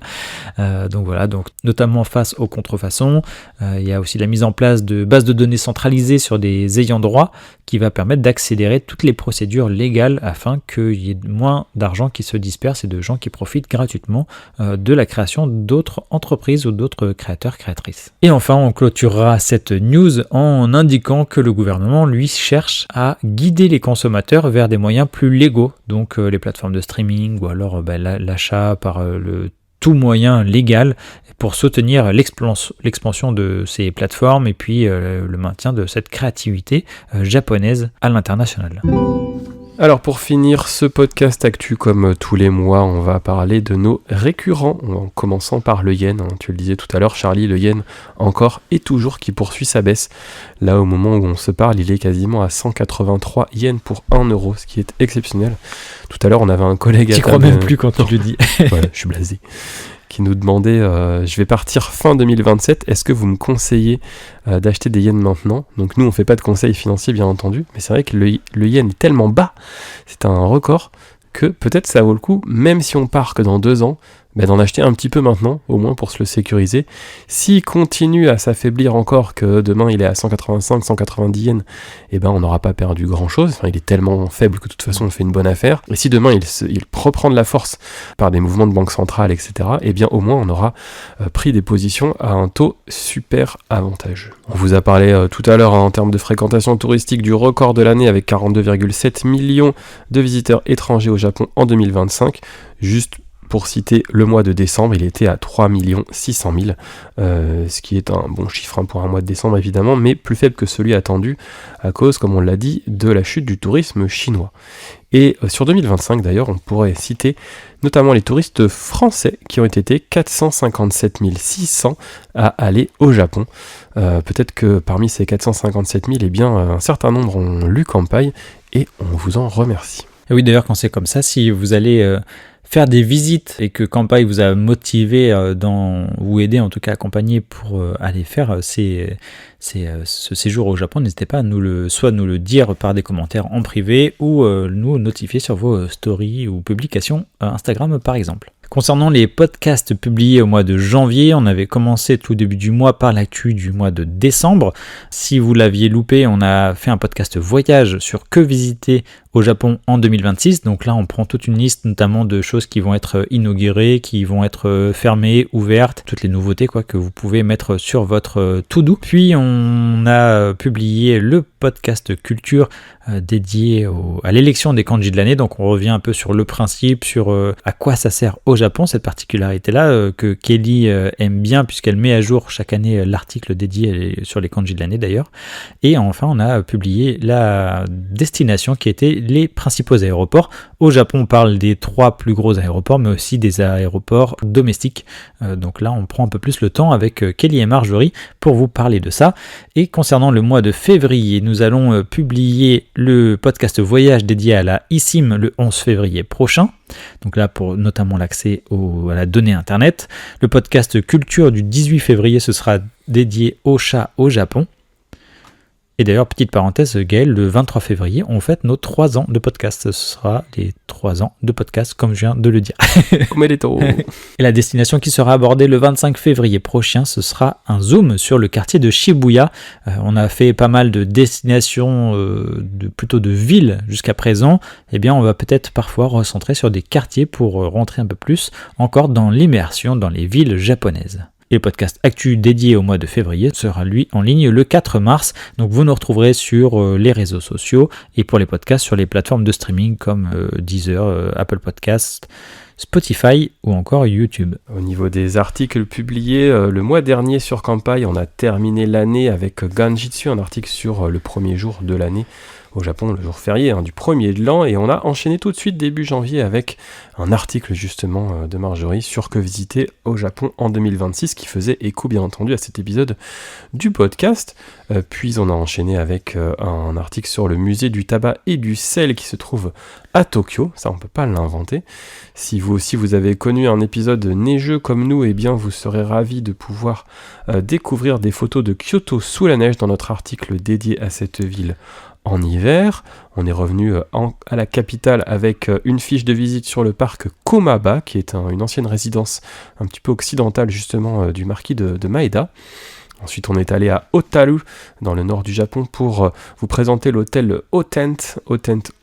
Donc voilà, donc notamment face aux contrefaçons. Il y a aussi la mise en place de bases de données centralisées sur des ayants droit qui va permettre d'accélérer toutes les procédures procédures légales afin qu'il y ait moins d'argent qui se disperse et de gens qui profitent gratuitement de la création d'autres entreprises ou d'autres créateurs, créatrices. Et enfin, on clôturera cette news en indiquant que le gouvernement, lui, cherche à guider les consommateurs vers des moyens plus légaux, donc les plateformes de streaming ou alors l'achat par le tout moyen légal pour soutenir l'expansion de ces plateformes et puis le maintien de cette créativité japonaise à l'international. Alors pour finir ce podcast actu, comme tous les mois, on va parler de nos récurrents, en commençant par le yen. Tu le disais tout à l'heure, Charlie, le yen encore et toujours qui poursuit sa baisse. Là, au moment où on se parle, il est quasiment à 183 yens pour 1 euro, ce qui est exceptionnel. Tout à l'heure, on avait un collègue... Tu crois même plus quand tu le dis. Voilà, je suis blasé. Qui nous demandait je vais partir fin 2027, est-ce que vous me conseillez d'acheter des yens maintenant? Donc nous on fait pas de conseils financiers bien entendu, mais c'est vrai que le yen est tellement bas, c'est un record, que peut-être ça vaut le coup, même si on part que dans 2 ans, d'en acheter un petit peu maintenant, au moins pour se le sécuriser. S'il continue à s'affaiblir encore, que demain il est à 185, 190 yens, on n'aura pas perdu grand chose. Enfin, il est tellement faible que de toute façon on fait une bonne affaire. Et si demain il reprend de la force par des mouvements de banque centrale, etc., au moins on aura pris des positions à un taux super avantageux. On vous a parlé tout à l'heure en termes de fréquentation touristique du record de l'année avec 42,7 millions de visiteurs étrangers au Japon en 2025. Juste pour citer le mois de décembre, il était à 3 600 000, ce qui est un bon chiffre pour un mois de décembre évidemment, mais plus faible que celui attendu à cause, comme on l'a dit, de la chute du tourisme chinois. Et sur 2025 d'ailleurs, on pourrait citer notamment les touristes français qui ont été 457 600 à aller au Japon. Peut-être que parmi ces 457 000, un certain nombre ont lu Kanpai et on vous en remercie. Et oui, d'ailleurs, quand c'est comme ça, si vous allez faire des visites et que Kanpai vous a motivé ou aidé en tout cas accompagné pour aller faire ce séjour au Japon, n'hésitez pas à soit nous le dire par des commentaires en privé ou nous notifier sur vos stories ou publications Instagram par exemple. Concernant les podcasts publiés au mois de janvier, on avait commencé tout début du mois par l'actu du mois de décembre. Si vous l'aviez loupé, on a fait un podcast voyage sur que visiter au Japon en 2026. Donc là, on prend toute une liste notamment de choses qui vont être inaugurées, qui vont être fermées, ouvertes, toutes les nouveautés que vous pouvez mettre sur votre to-do. Puis on a publié le podcast culture dédié à l'élection des kanji de l'année. Donc on revient un peu sur le principe, sur à quoi ça sert au Japon, cette particularité-là que Kelly aime bien puisqu'elle met à jour chaque année l'article dédié sur les kanji de l'année d'ailleurs. Et enfin, on a publié la destination qui était les principaux aéroports. Au Japon, on parle des 3 plus gros aéroports, mais aussi des aéroports domestiques. Donc là, on prend un peu plus le temps avec Kelly et Marjorie pour vous parler de ça. Et concernant le mois de février, nous allons publier le podcast voyage dédié à la eSIM le 11 février prochain. Donc là, pour notamment l'accès à la donnée internet. Le podcast culture du 18 février, ce sera dédié au chat au Japon. Et d'ailleurs, petite parenthèse, Gaël, le 23 février, on fête nos 3 ans de podcast. Ce sera les 3 ans de podcast, comme je viens de le dire. Et la destination qui sera abordée le 25 février prochain, ce sera un zoom sur le quartier de Shibuya. On a fait pas mal de destinations, plutôt de villes jusqu'à présent. On va peut-être parfois recentrer sur des quartiers pour rentrer un peu plus encore dans l'immersion dans les villes japonaises. Et le podcast Actu dédié au mois de février sera lui en ligne le 4 mars. Donc vous nous retrouverez sur les réseaux sociaux et pour les podcasts sur les plateformes de streaming comme Deezer, Apple Podcasts, Spotify ou encore YouTube. Au niveau des articles publiés le mois dernier sur Kanpai, on a terminé l'année avec Ganjitsu, un article sur le premier jour de l'année au Japon, le jour férié du premier de l'an, et on a enchaîné tout de suite début janvier avec un article justement de Marjorie sur que visiter au Japon en 2026 qui faisait écho bien entendu à cet épisode du podcast. Puis on a enchaîné avec un article sur le musée du tabac et du sel qui se trouve à Tokyo, ça on peut pas l'inventer. Si vous aussi vous avez connu un épisode neigeux comme nous, vous serez ravis de pouvoir découvrir des photos de Kyoto sous la neige dans notre article dédié à cette ville en hiver. On est revenu à la capitale avec une fiche de visite sur le parc Komaba, qui est une ancienne résidence un petit peu occidentale justement du marquis de Maeda. Ensuite, on est allé à Otaru, dans le nord du Japon, pour vous présenter l'hôtel Otent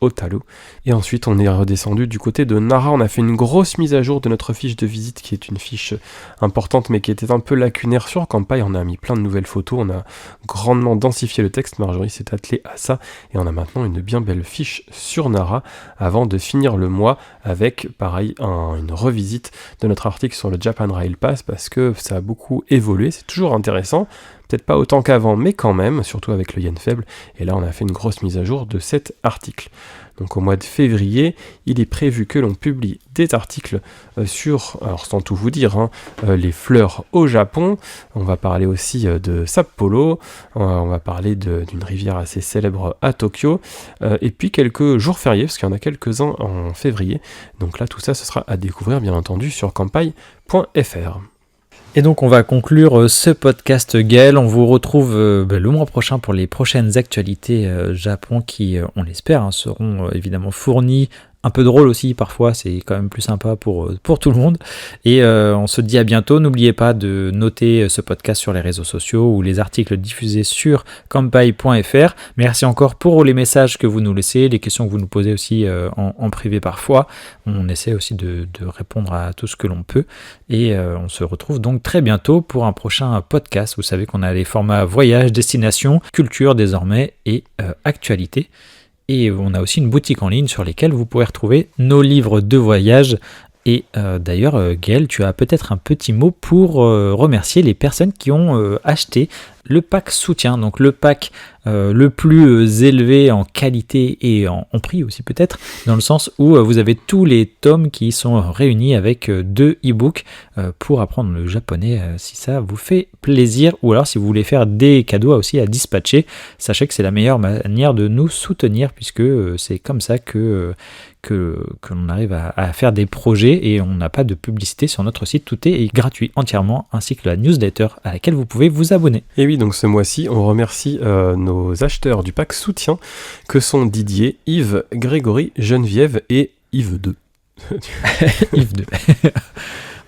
Otaru. Et ensuite, on est redescendu du côté de Nara. On a fait une grosse mise à jour de notre fiche de visite, qui est une fiche importante, mais qui était un peu lacunaire sur Kanpai. On a mis plein de nouvelles photos, on a grandement densifié le texte. Marjorie s'est attelée à ça, et on a maintenant une bien belle fiche sur Nara, avant de finir le mois avec, pareil, une revisite de notre article sur le Japan Rail Pass, parce que ça a beaucoup évolué, c'est toujours intéressant. Peut-être pas autant qu'avant, mais quand même, surtout avec le yen faible. Et là, on a fait une grosse mise à jour de cet article. Donc au mois de février, il est prévu que l'on publie des articles sur, alors sans tout vous dire, les fleurs au Japon. On va parler aussi de Sapporo, on va parler d'une rivière assez célèbre à Tokyo, et puis quelques jours fériés, parce qu'il y en a quelques-uns en février. Donc là, tout ça, ce sera à découvrir, bien entendu, sur kanpai.fr. Et donc on va conclure ce podcast Gaël, on vous retrouve le mois prochain pour les prochaines actualités Japon qui, on l'espère, seront évidemment fournies, un peu drôles aussi parfois, c'est quand même plus sympa pour tout le monde. Et on se dit à bientôt, n'oubliez pas de noter ce podcast sur les réseaux sociaux ou les articles diffusés sur kanpai.fr. Merci encore pour les messages que vous nous laissez, les questions que vous nous posez aussi en privé parfois. On essaie aussi de répondre à tout ce que l'on peut. Et on se retrouve donc très bientôt pour un prochain podcast. Vous savez qu'on a les formats voyage, destination, culture désormais et actualité. Et on a aussi une boutique en ligne sur laquelle vous pourrez retrouver nos livres de voyage. Et d'ailleurs, Gaël, tu as peut-être un petit mot pour remercier les personnes qui ont acheté le pack soutien, donc le pack le plus élevé en qualité et en prix aussi peut-être, dans le sens où vous avez tous les tomes qui sont réunis avec 2 e-books pour apprendre le japonais si ça vous fait plaisir, ou alors si vous voulez faire des cadeaux aussi à dispatcher, sachez que c'est la meilleure manière de nous soutenir, puisque c'est comme ça que l'on arrive à faire des projets et on n'a pas de publicité sur notre site, tout est gratuit entièrement, ainsi que la newsletter à laquelle vous pouvez vous abonner. Et oui, donc ce mois-ci, on remercie nos acheteurs du pack soutien, que sont Didier, Yves, Grégory, Geneviève et Yves 2. Yves 2.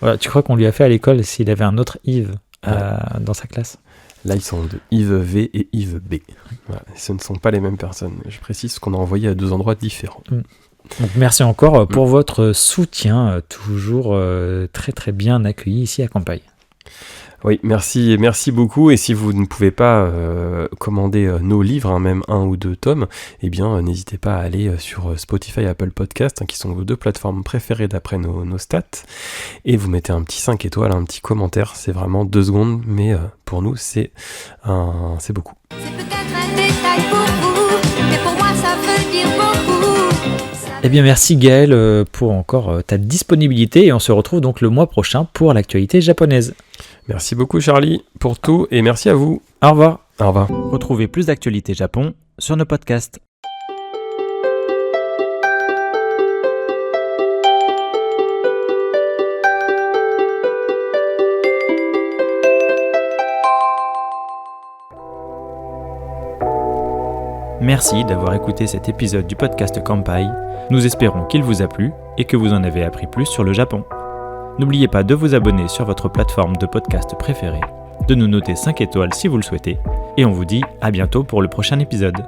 Voilà, tu crois qu'on lui a fait à l'école s'il avait un autre Yves dans sa classe? Là, ils sont 2, Yves V et Yves B. Voilà, ce ne sont pas les mêmes personnes. Je précise qu'on a envoyé à 2 endroits différents. Donc merci encore pour votre soutien, toujours très très bien accueilli ici à Kanpai. Oui, merci beaucoup. Et si vous ne pouvez pas commander nos livres, même 1 ou 2 tomes, eh bien n'hésitez pas à aller sur Spotify et Apple Podcast, qui sont vos 2 plateformes préférées d'après nos stats, et vous mettez un petit 5 étoiles, un petit commentaire. C'est vraiment 2 secondes, mais pour nous c'est beaucoup. C'est peut-être un détail pour vous, mais pour moi ça veut dire beaucoup. Eh bien merci Gaël pour encore ta disponibilité, et on se retrouve donc le mois prochain pour l'actualité japonaise. Merci beaucoup Charlie pour tout, et merci à vous. Au revoir. Au revoir. Retrouvez plus d'actualités Japon sur nos podcasts. Merci d'avoir écouté cet épisode du podcast Kanpai. Nous espérons qu'il vous a plu et que vous en avez appris plus sur le Japon. N'oubliez pas de vous abonner sur votre plateforme de podcast préférée, de nous noter 5 étoiles si vous le souhaitez, et on vous dit à bientôt pour le prochain épisode.